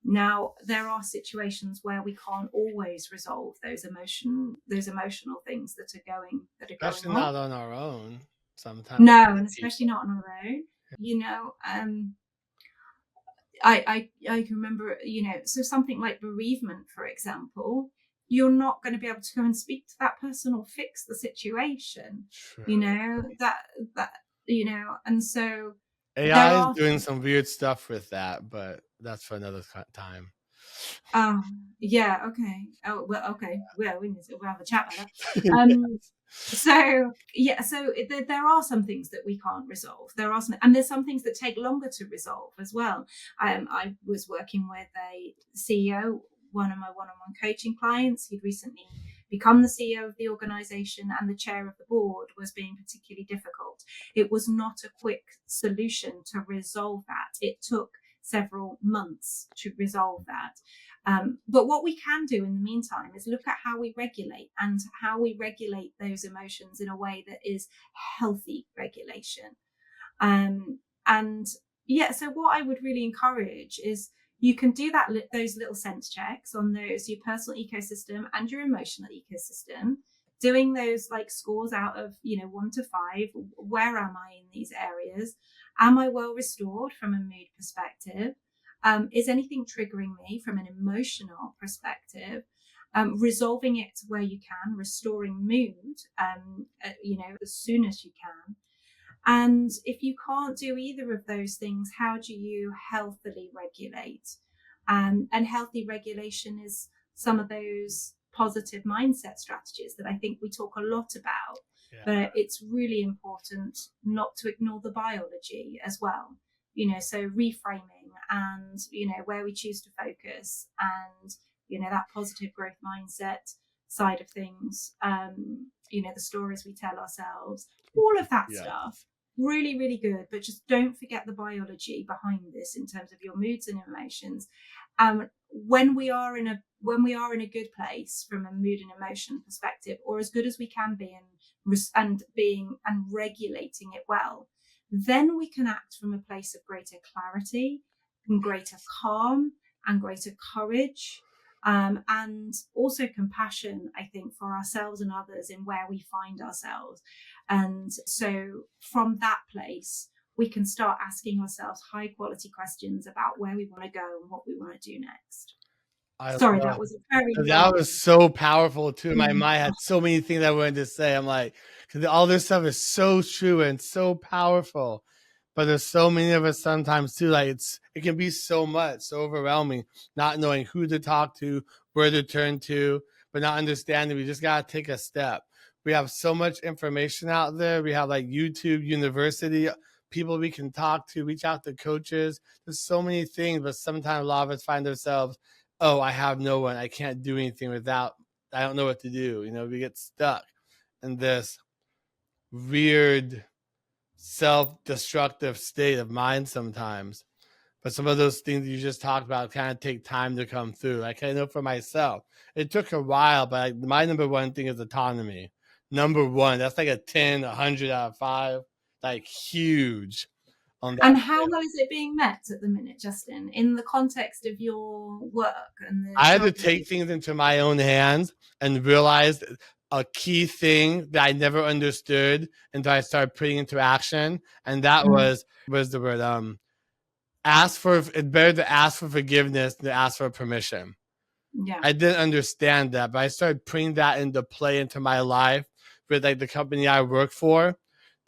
Now, there are situations where we can't always resolve those emotional things that are going Especially on. not on our own. Sometimes. No, and especially not on our own. I can remember, so something like bereavement, for example, you're not going to be able to go and speak to that person or fix the situation. True. And so AI is doing some weird stuff with that, but that's for another time. Yeah, okay. Oh, well, okay. Well, we'll have a chat about that. So there are some things that we can't resolve. And there's some things that take longer to resolve as well. I was working with a CEO, one of my one-on-one coaching clients. He'd recently become the CEO of the organization, and the chair of the board was being particularly difficult. It was not a quick solution to resolve that. It took several months to resolve that. But what we can do in the meantime is look at how we regulate, and how we regulate those emotions in a way that is healthy regulation. So what I would really encourage is you can do those little sense checks on your personal ecosystem and your emotional ecosystem, doing those like scores out of 1 to 5. Where am I in these areas? Am I well restored from a mood perspective? Is anything triggering me from an emotional perspective? Resolving it where you can, restoring mood, as soon as you can. And if you can't do either of those things, how do you healthily regulate? And healthy regulation is some of those positive mindset strategies that I think we talk a lot about. Yeah. But it's really important not to ignore the biology as well. So reframing and, where we choose to focus, and, that positive growth mindset side of things, the stories we tell ourselves, all of that stuff. Really, really good. But just don't forget the biology behind this in terms of your moods and emotions. When we are in a good place from a mood and emotion perspective, or as good as we can be, and regulating it well, then we can act from a place of greater clarity and greater calm and greater courage, and also compassion, I think, for ourselves and others in where we find ourselves. And so from that place, we can start asking ourselves high quality questions about where we want to go and what we want to do next. I Sorry, love that was a very that long. was so powerful too. My Mm. mind had so many things I wanted to say. I'm like, because all this stuff is so true and so powerful. But there's so many of us sometimes too. Like it can be so much, so overwhelming, not knowing who to talk to, where to turn to, but not understanding. We just gotta take a step. We have so much information out there. We have like YouTube University, people we can talk to, reach out to coaches. There's so many things, but sometimes a lot of us find ourselves, oh, I have no one. I can't do anything without, I don't know what to do. We get stuck in this weird self-destructive state of mind sometimes. But some of those things you just talked about kind of take time to come through. Like I know for myself, it took a while, but my number one thing is autonomy. Number one, that's like a 10, 100 out of 5, like huge on that. And how well is it being met at the minute, Justin, in the context of your work and the I had to job that you? take things into my own hands and realize a key thing that I never understood until I started putting into action, and that Mm, was the word ask for. It's better to ask for forgiveness than to ask for permission. yeah. I didn't understand that, but I started putting that into play into my life with like the company I work for.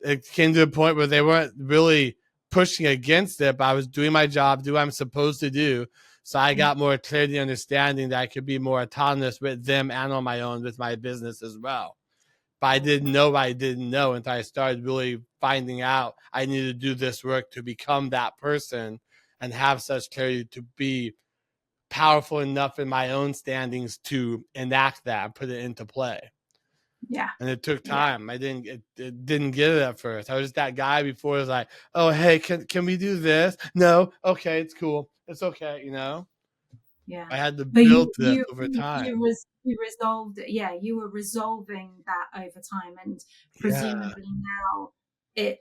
It came to a point where they weren't really pushing against it, but I was doing my job, do what I'm supposed to do. So I Mm, got more clarity, understanding that I could be more autonomous with them and on my own with my business as well. But I didn't know what I didn't know until I started really finding out I needed to do this work to become that person and have such clarity to be powerful enough in my own standings to enact that and put it into play. yeah. And it took Yeah. time. It didn't get it at first. I was just that guy before. It was like, oh hey, can we do this? No, okay, it's cool, it's okay. Yeah. I had to But build this over time. you resolved it. Yeah, you were resolving that over time, and Yeah, presumably now it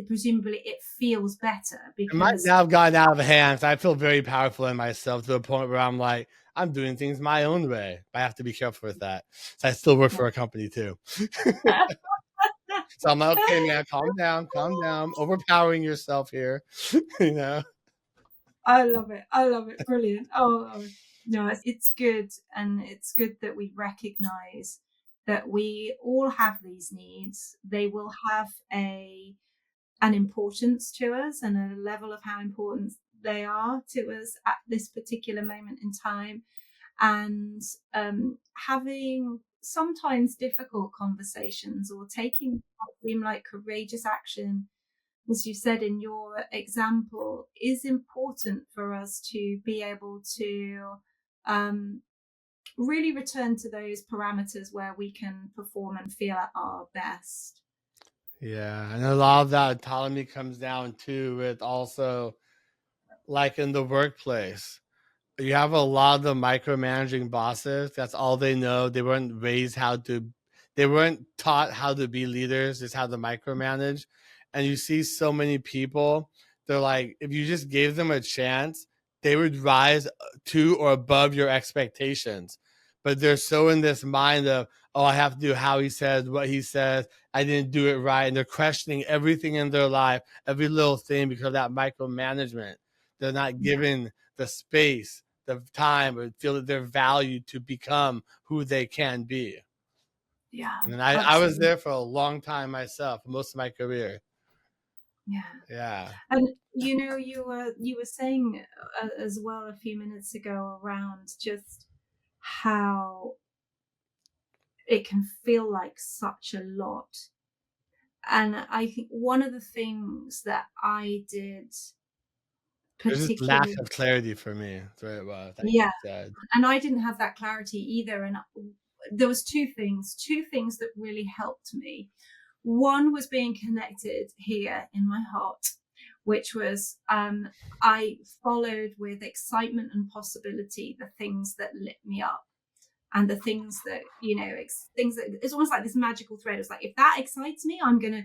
presumably it feels better it might because now have gotten out of hand. So I feel very powerful in myself to the point where I'm like, I'm doing things my own way. I have to be careful with that. So I still work for a company too. So I'm like, okay, man, calm down, overpowering yourself here, you know. I love it. I love it. Brilliant. Oh, no, it's good. And it's good that we recognize that we all have these needs. They will have an importance to us and a level of how important they are to us at this particular moment in time. And having sometimes difficult conversations or taking what seem like courageous action, as you said in your example, is important for us to be able to um, really return to those parameters where we can perform and feel at our best. Yeah, and a lot of that autonomy comes down to with also like in the workplace. You have a lot of the micromanaging bosses. That's all they know. They weren't taught how to be leaders, just how to micromanage. And you see so many people, they're like, if you just gave them a chance, they would rise to or above your expectations. But they're so in this mind of, oh, I have to do how he says, what he says. I didn't do it right. And they're questioning everything in their life, every little thing because of that micromanagement. They're not Yeah, given the space, the time, or feel that they're valued to become who they can be. yeah, And I was absolutely. there for a long time myself, most of my career. Yeah. Yeah. And you were saying as well a few minutes ago around just how it can feel like such a lot. And I think one of the things that I did There's just lack particularly, of clarity for me. That's what it was, like yeah, you said. and I didn't have that clarity either. And there was two things that really helped me. One was being connected here in my heart, which was I followed with excitement and possibility the things that lit me up, and the things that things that it's almost like this magical thread. It's like, if that excites me, I'm gonna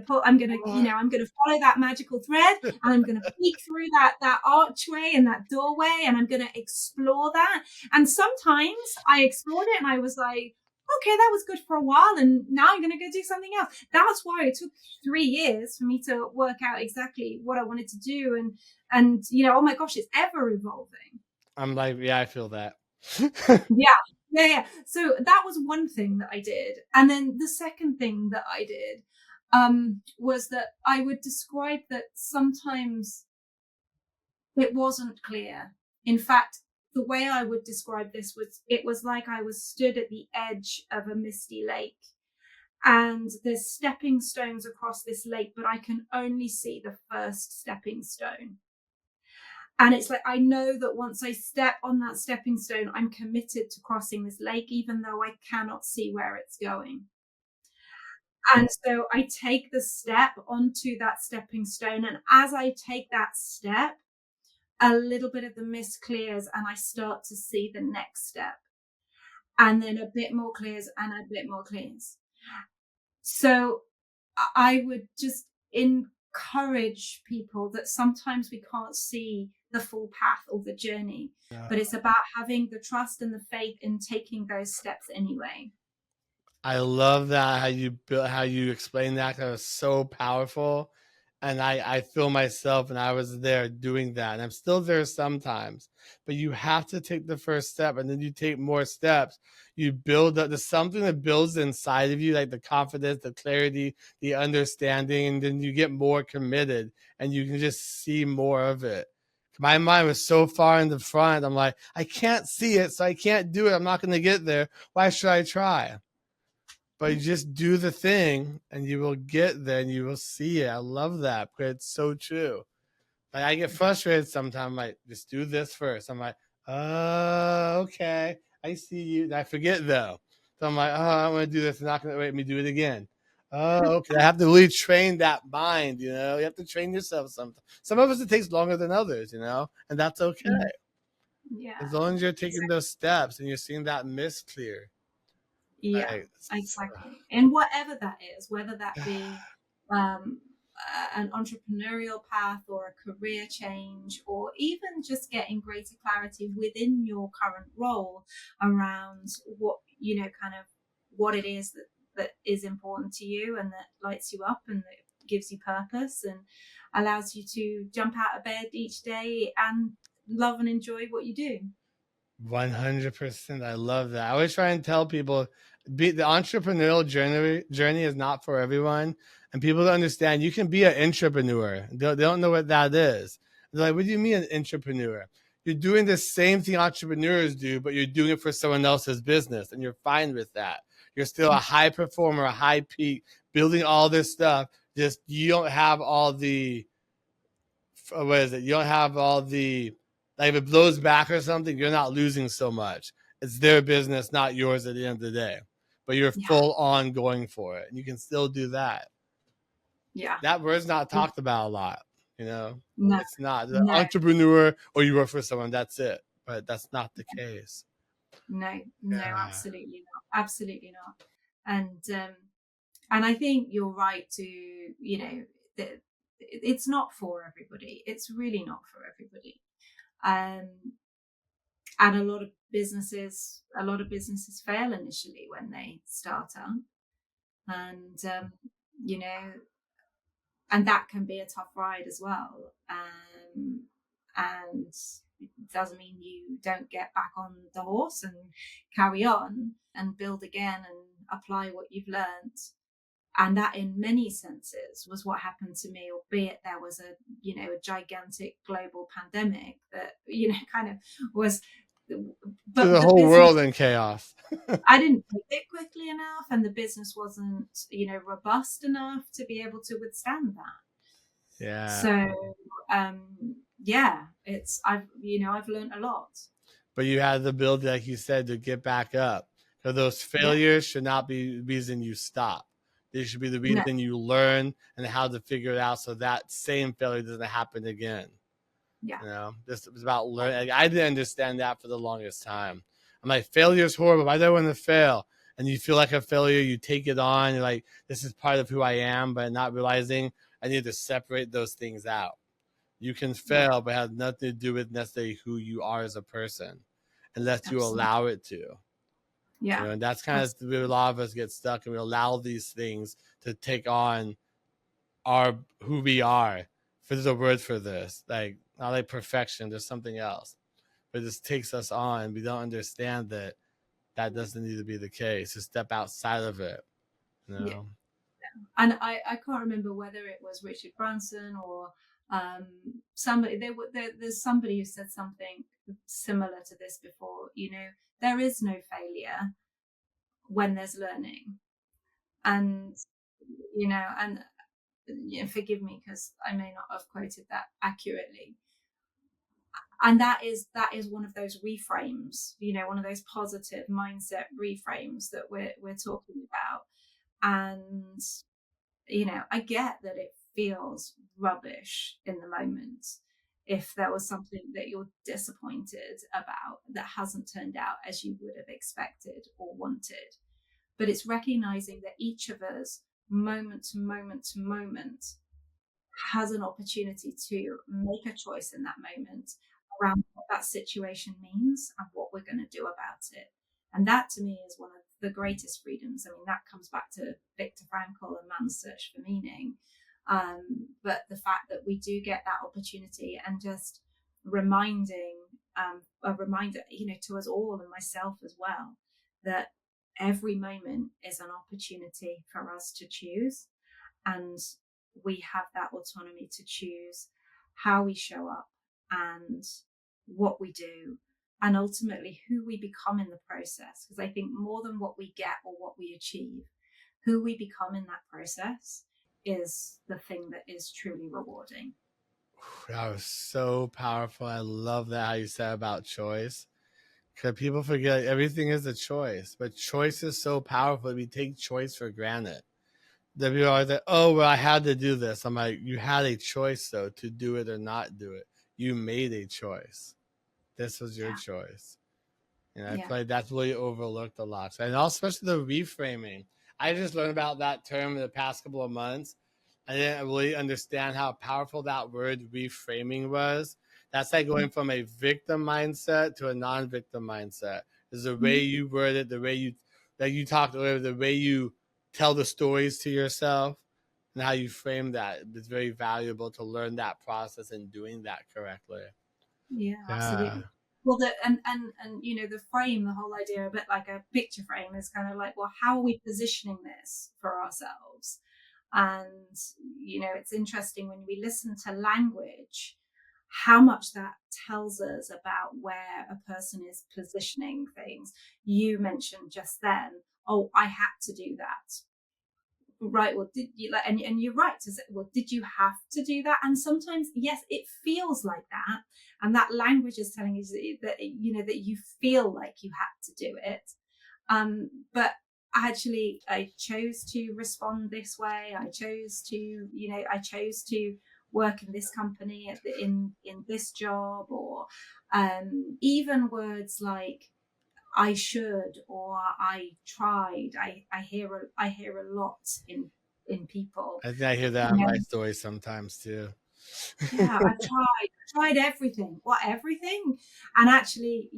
follow that magical thread, and I'm gonna peek through that archway and that doorway, and I'm gonna explore that. And sometimes I explored it and I was like, okay, that was good for a while, and now I'm gonna go do something else. That's why it took 3 years for me to work out exactly what I wanted to do. And oh my gosh, it's ever evolving. I'm like, yeah, I feel that. Yeah. So that was one thing that I did. And then the second thing that I did was that I would describe that sometimes it wasn't clear. In fact, the way I would describe this was it was like I was stood at the edge of a misty lake, and there's stepping stones across this lake, but I can only see the first stepping stone. And it's like, I know that once I step on that stepping stone, I'm committed to crossing this lake, even though I cannot see where it's going. And so I take the step onto that stepping stone. And as I take that step, a little bit of the mist clears and I start to see the next step. And then a bit more clears and a bit more clears. So I would just encourage people that sometimes we can't see the full path or the journey, but it's about having the trust and the faith in taking those steps anyway. I love that how you explain that. That was so powerful, and I feel myself, and I was there doing that, and I'm still there sometimes. But you have to take the first step, and then you take more steps. You build up. There's something that builds inside of you, like the confidence, the clarity, the understanding, and then you get more committed, and you can just see more of it. My mind was so far in the front. I'm like, I can't see it, so I can't do it. I'm not going to get there. Why should I try? But you just do the thing and you will get there and you will see it. I love that because it's so true. Like I get frustrated sometimes. I'm like, just do this first. I'm like, oh, okay. I see you. And I forget though. So I'm like, oh, I'm going to do this. It's not going to make me do it again. Oh, okay. I have to really train that mind, you know. You have to train yourself sometimes. Some of us, it takes longer than others, you know, and that's okay. Yeah, As long as you're taking exactly. those steps and you're seeing that mist clear. Yeah, Like, exactly. And whatever that is, whether that be um, an entrepreneurial path or a career change, or even just getting greater clarity within your current role around what, kind of what it is that is important to you and that lights you up and that gives you purpose and allows you to jump out of bed each day and love and enjoy what you do. 100%. I love that. I always try and tell people the entrepreneurial journey is not for everyone. And people don't understand you can be an entrepreneur. They don't know what that is. They're like, what do you mean an entrepreneur? You're doing the same thing entrepreneurs do, but you're doing it for someone else's business. And you're fine with that. You're still a high performer, a high peak, building all this stuff. Just you don't have all the what is it? You don't have all the like if it blows back or something, you're not losing so much. It's their business, not yours at the end of the day. But you're Yeah, full on going for it. And you can still do that. yeah. That word's not talked about a lot, you know. No, It's not the no. entrepreneur or you work for someone, that's it. But that's not the case. No, Yeah. absolutely not. Absolutely not. And I think you're right to, that it's not for everybody. It's really not for everybody. Um, and a lot of businesses fail initially when they start up, and you know, and that can be a tough ride as well. And it doesn't mean you don't get back on the horse and carry on and build again and apply what you've learned. And that in many senses was what happened to me, albeit there was a gigantic global pandemic that kind of was, To but the the whole business, world in chaos. I didn't pivot quickly enough, and the business wasn't robust enough to be able to withstand that. Yeah. So yeah, I've learned a lot. But you have the ability, like you said, to get back up. So those Yeah. failures should not be the reason you stop. They should be the No. reason you learn and how to figure it out so that same failure doesn't happen again. Yeah. You know, this is about learning. Like, I didn't understand that for the longest time. I'm like, failure is horrible. Why do I want to fail? And you feel like a failure, you take it on. You're like, this is part of who I am, but not realizing I need to separate those things out. You can Yeah. fail, but it has nothing to do with necessarily who you are as a person, unless you Absolutely. allow it to. You Yeah. know, and that's kind of where a Absolutely. lot of us get stuck, and we allow these things to take on our who we are. If there's a word for this, like not like perfection, there's something else. but it just takes us on. We don't understand that that doesn't need to be the case. To step outside of it, you Yeah. know. And I can't remember whether it was Richard Branson or somebody. There's somebody who said something similar to this before. There is no failure when there's learning, and forgive me because I may not have quoted that accurately. And that is one of those reframes, one of those positive mindset reframes that we're talking about. And I get that it feels rubbish in the moment if there was something that you're disappointed about that hasn't turned out as you would have expected or wanted. But it's recognizing that each of us, moment to moment to moment, has an opportunity to make a choice in that moment around what that situation means and what we're going to do about it. And that to me is one of the greatest freedoms. I mean, that comes back to Viktor Frankl and Man's Search for Meaning. But the fact that we do get that opportunity, and just reminding, a reminder, to us all and myself as well, that every moment is an opportunity for us to choose. And we have that autonomy to choose how we show up and what we do, and ultimately who we become in the process. Because I think more than what we get or what we achieve, who we become in that process is the thing that is truly rewarding. That was so powerful. I love that how you said about choice. Because people forget everything is a choice, but choice is so powerful. We take choice for granted. The people are like, oh, well, I had to do this. I'm like, you had a choice, though, to do it or not do it. You made a choice. This was your choice. And I feel like that's really overlooked a lot. And also, especially the reframing. I just learned about that term in the past couple of months. I didn't really understand how powerful that word reframing was. That's like going from a victim mindset to a non-victim mindset. Is the way you word it, the way you, like you talked earlier, the way you tell the stories to yourself and how you frame that. It's very valuable to learn that process and doing that correctly. Yeah, absolutely. Well, the frame, the whole idea, a bit like a picture frame, is kind of like, well, how are we positioning this for ourselves? And it's interesting when we listen to language, how much that tells us about where a person is positioning things. You mentioned just then, oh, I had to do that. Right. Well, did you like, and you're right to say, well, did you have to do that? And sometimes, yes, it feels like that. And that language is telling you that, that you feel like you had to do it. But actually, I chose to respond this way. I chose to work in this company in this job, or even words like I should or I tried. I hear a lot in people. I think I hear that in my story sometimes too. Yeah, I've tried everything. What, everything? And actually,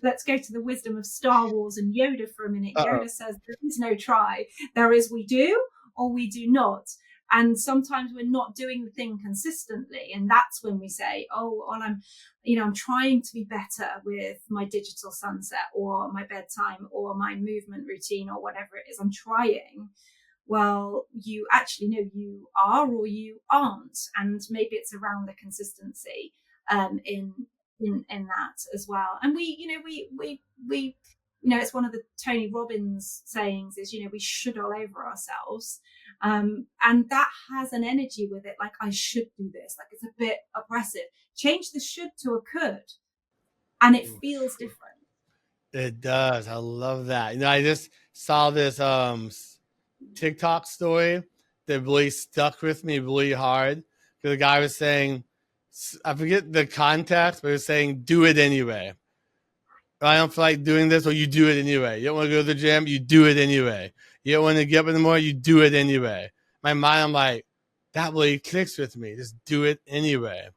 let's go to the wisdom of Star Wars and Yoda for a minute. Yoda says there is no try. There is we do or we do not. And sometimes we're not doing the thing consistently. And that's when we say, oh, well, I'm trying to be better with my digital sunset or my bedtime or my movement routine or whatever it is. I'm trying. Well, you actually know you are or you aren't. And maybe it's around the consistency in that as well. And it's one of the Tony Robbins sayings is, we should all over ourselves. And that has an energy with it, like I should do this, like it's a bit oppressive. Change the should to a could, and it feels different. It does. I love that. I just saw this TikTok story that really stuck with me really hard. Because the guy was saying, I forget the context, but he was saying, do it anyway. I don't feel like doing this, or you do it anyway. You don't want to go to the gym, you do it anyway. You don't want to get up in the morning, you do it anyway. My mind, I'm like, that really clicks with me. Just do it anyway.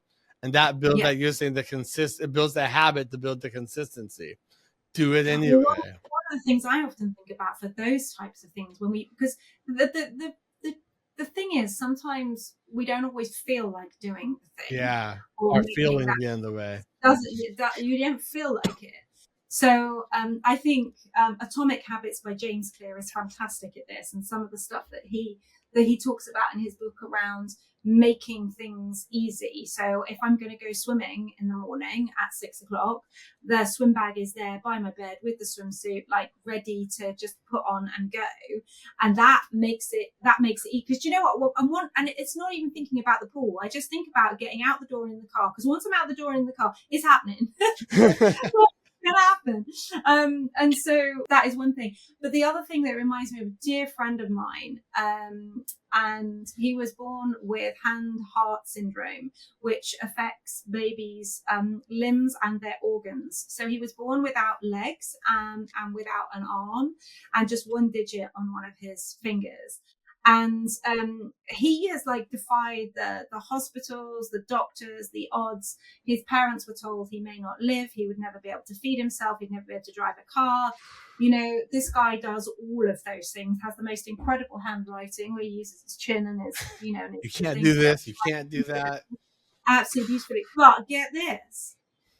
And that builds, like you're saying, it builds the habit to build the consistency. Do it anyway. Well, one of the things I often think about for those types of things, because the thing is, sometimes we don't always feel like doing the thing. Yeah, our feelings get in the way. doesn't you don't feel like it. So I think Atomic Habits by James Clear is fantastic at this, and some of the stuff that he talks about in his book around making things easy. So if I'm going to go swimming in the morning at 6 o'clock, the swim bag is there by my bed with the swimsuit, like ready to just put on and go. And that makes it because you know what, and it's not even thinking about the pool. I just think about getting out the door in the car, because once I'm out the door in the car, it's happening. Gonna happen. And so that is one thing. But the other thing that reminds me of a dear friend of mine, and he was born with hand-heart syndrome, which affects babies' limbs and their organs. So he was born without legs and without an arm, and just one digit on one of his fingers. And he has like defied the hospitals, the doctors, the odds. His parents were told he may not live, he would never be able to feed himself, he'd never be able to drive a car. You know, this guy does all of those things, has the most incredible handwriting where he uses his chin and his, you know, and You his can't do things. this, you can't do that. Absolutely beautifully. But get this,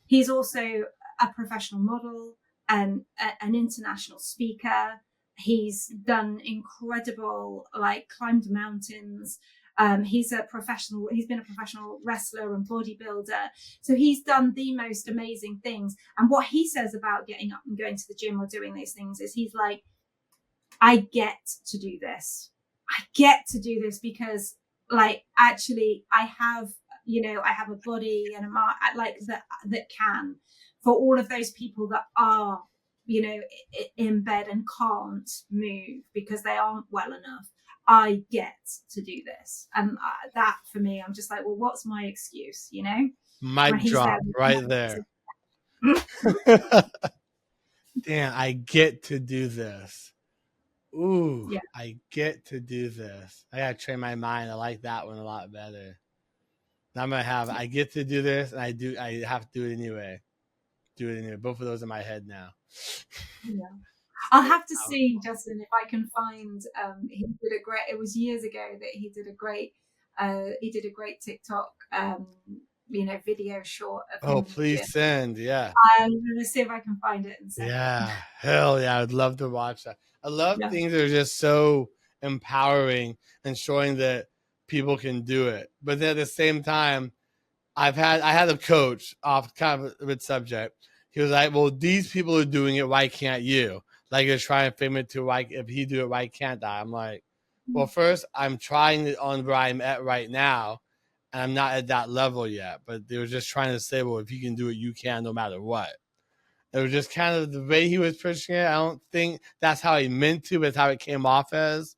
he's also a professional model and an international speaker. He's done incredible, like climbed mountains. He's been a professional wrestler and bodybuilder. So he's done the most amazing things. And what he says about getting up and going to the gym or doing these things is he's like, I get to do this. I get to do this because, like, actually I have, you know, I have a body and a mind like that can, for all of those people that are, you know, in bed and can't move because they aren't well enough. I get to do this. And that for me, I'm just like, well, what's my excuse, you know? When Mic he's there. drop right there. Damn, I get to do this. Ooh, Yeah. I get to do this. I gotta train my mind. I like that one a lot better. Now I'm gonna have I get to do this, and I have to do it anyway. Do it anyway. Both of those in my head now. Yeah. I'll have to see, Justin, if I can find. He did a great. It was years ago that he did a great. He did a great TikTok, you know, video short of him Oh, in the gym. please send. Yeah. I'm gonna see if I can find it and send Yeah. it. Hell yeah. I'd love to watch that. I love Yeah. things that are just so empowering and showing that people can do it. But then at the same time, I had a coach off kind of a bit subject. He was like, well, these people are doing it. Why can't you? Like you're trying to frame it to why if he do it, why can't I? I'm like, well, first I'm trying it on where I'm at right now, and I'm not at that level yet. But they were just trying to say, well, if you can do it, you can no matter what. It was just kind of the way he was pushing it. I don't think that's how he meant to, but it's how it came off as.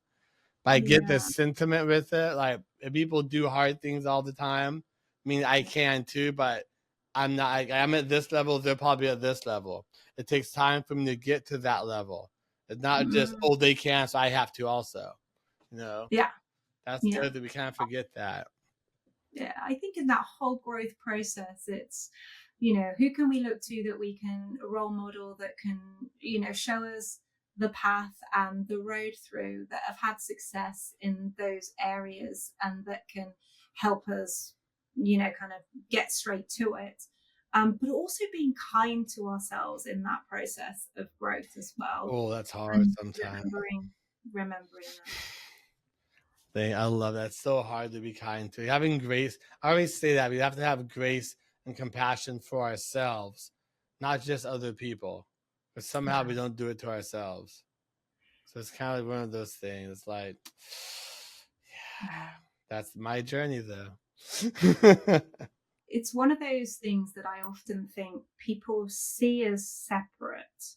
But I get the Yeah. sentiment with it. Like if people do hard things all the time, I mean, I can too, but I'm not. I'm at this level. They're probably at this level. It takes time for me to get to that level. It's not just they can, so I have to also. You know, Yeah. that's Yeah. good that we kind of forget that. Yeah. I think in that whole growth process, it's, you know, who can we look to that we can role model, that can, you know, show us the path and the road through, that have had success in those areas and that can help us, you know, kind of get straight to it. But also being kind to ourselves in that process of growth as well, Oh, that's hard and sometimes. remembering that. I love that. It's so hard to be kind to. Having grace, I always say that we have to have grace and compassion for ourselves, not just other people. But somehow we don't do it to ourselves. So it's kind of like one of those things. It's like, yeah, that's my journey though. It's one of those things that I often think people see as separate.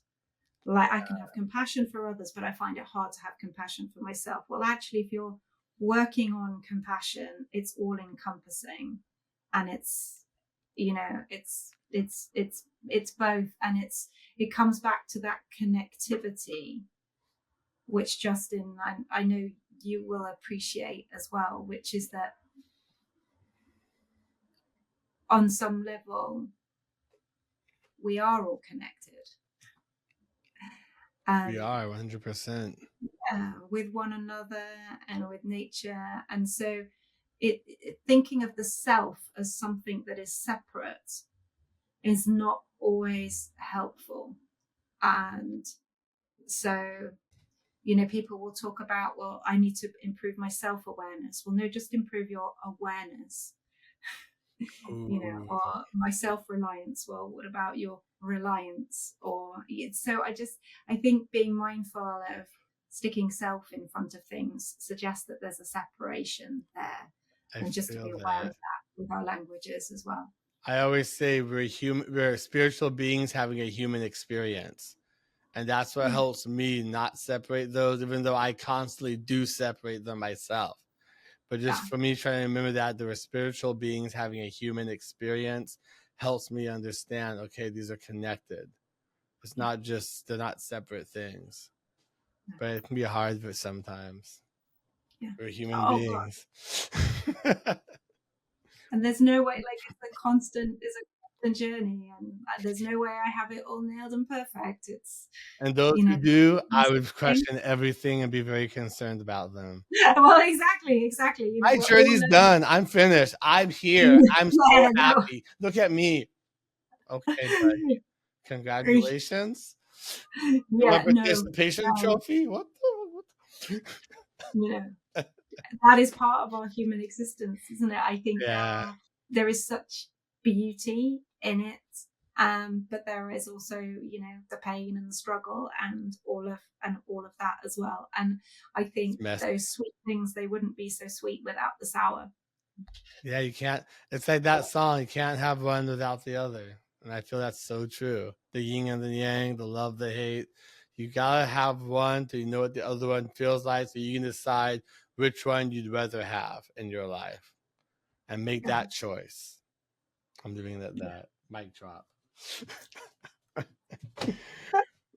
Like, I can have compassion for others, but I find it hard to have compassion for myself. Well, actually, if you're working on compassion, it's all encompassing, and it's, you know, it's both, and it comes back to that connectivity, which Justin, I know you will appreciate as well, which is that on some level we are all connected. We are 100%. With one another and with nature. And so thinking of the self as something that is separate is not always helpful. And so, people will talk about, well, I need to improve my self-awareness. Well, no, just improve your awareness, Ooh. or my self-reliance. Well, what about your reliance? I think being mindful of sticking self in front of things suggests that there's a separation there, I and just to be feel aware of that. that with our languages as well. I always say we're spiritual beings having a human experience. And that's what Yeah, helps me not separate those, even though I constantly do separate them myself. But just yeah, for me trying to remember that there were spiritual beings having a human experience helps me understand, okay, these are connected. It's yeah, not just, they're not separate things. yeah. But it can be hard for sometimes. Yeah. We're human Oh God. beings. And there's no way, like it's a constant journey, and there's no way I have it all nailed and perfect. It's And those you know who do, I constant would thing. question everything and be very concerned about them. Well, exactly. My We're all journey's learning. done. I'm finished. I'm here. I'm so Yeah, no. happy. Look at me. Okay, buddy. Congratulations. You want Yeah, a no. participation trophy? What the? You know, that is part of our human existence, isn't it? I think Yeah, there is such beauty in it, but there is also, the pain and the struggle and all of that as well. And I it's think messy. those sweet things, they wouldn't be so sweet without the sour. Yeah, you can't. It's like that song. You can't have one without the other. And I feel that's so true. The yin and the yang, the love, the hate. You gotta have one to know what the other one feels like, so you can decide which one you'd rather have in your life and make Yeah, that choice. I'm doing that mic drop.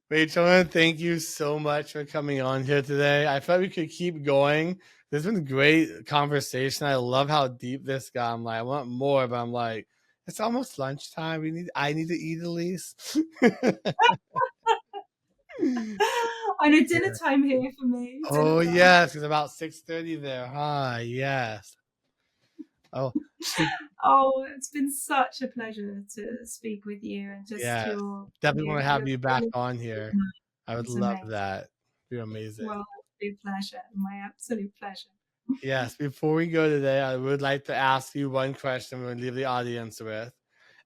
Rachel, thank you so much for coming on here today. I thought we could keep going. This has been a great conversation. I love how deep this got. I'm like, I want more, but I'm like, it's almost lunchtime. I need to eat at least. I know dinner time here for me. Dinner Oh time. yes, it's about 6:30 there. Huh? Yes. Oh, Oh, it's been such a pleasure to speak with you, and just yes. your Definitely want your to have your you back on here. I would It's love amazing. that. You're amazing. Well, absolute pleasure. My absolute pleasure. Yes. Before we go today, I would like to ask you one question we're going to leave the audience with.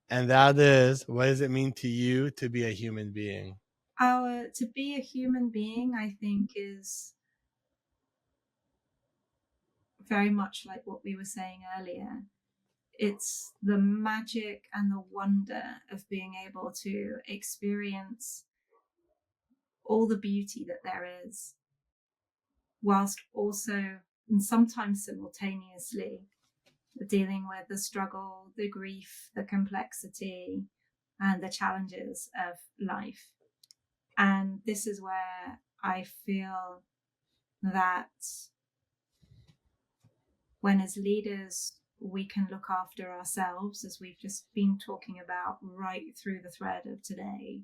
And that is, what does it mean to you to be a human being? To be a human being, I think, is very much like what we were saying earlier. It's the magic and the wonder of being able to experience all the beauty that there is, whilst also, and sometimes simultaneously, dealing with the struggle, the grief, the complexity, and the challenges of life. And this is where I feel that when, as leaders, we can look after ourselves, as we've just been talking about right through the thread of today,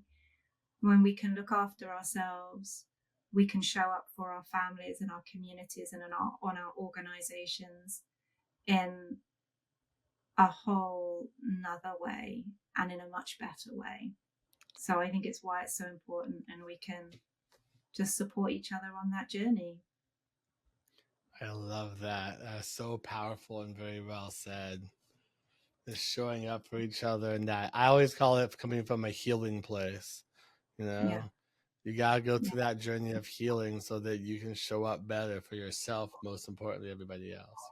when we can look after ourselves, we can show up for our families and our communities and on our organizations in a whole nother way and in a much better way. So I think it's why it's so important, and we can just support each other on that journey. I love that. That's so powerful and very well said. Just showing up for each other, and that I always call it coming from a healing place. You Yeah, know, you gotta go yeah. through that journey of healing so that you can show up better for yourself, most importantly, everybody else.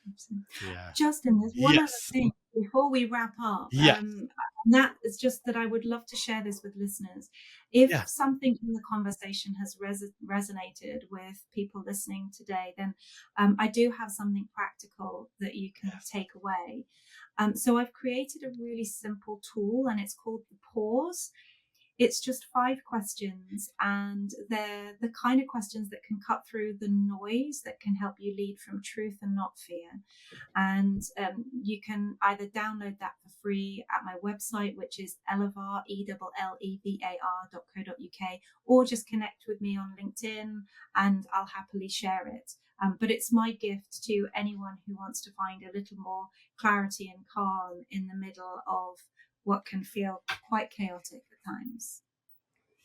Absolutely. Yeah. Justin, there's one other Yes. thing before we wrap up. Yes. And that is just that I would love to share this with listeners. If Yeah. something in the conversation has resonated with people listening today, then I do have something practical that you can Yes. take away. So I've created a really simple tool, and it's called the Pause. It's just 5 questions, and they're the kind of questions that can cut through the noise, that can help you lead from truth and not fear. And you can either download that for free at my website, which is elevar, elevar.co.uk, or just connect with me on LinkedIn and I'll happily share it. But it's my gift to anyone who wants to find a little more clarity and calm in the middle of what can feel quite chaotic at times.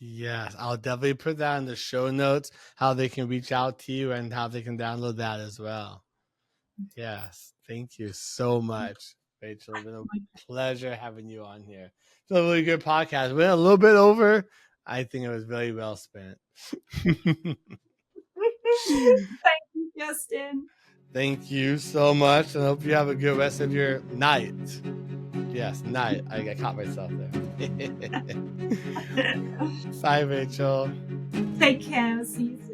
Yes, I'll definitely put that in the show notes, how they can reach out to you and how they can download that as well. Yes, thank you so much, Rachel. It's been a pleasure having you on here. It's a really good podcast. Went a little bit over. I think it was very well spent. Thank you, Justin. Thank you so much, and I hope you have a good rest of your night. Yes, night. I caught myself there. Bye, Rachel. Take care. See you soon.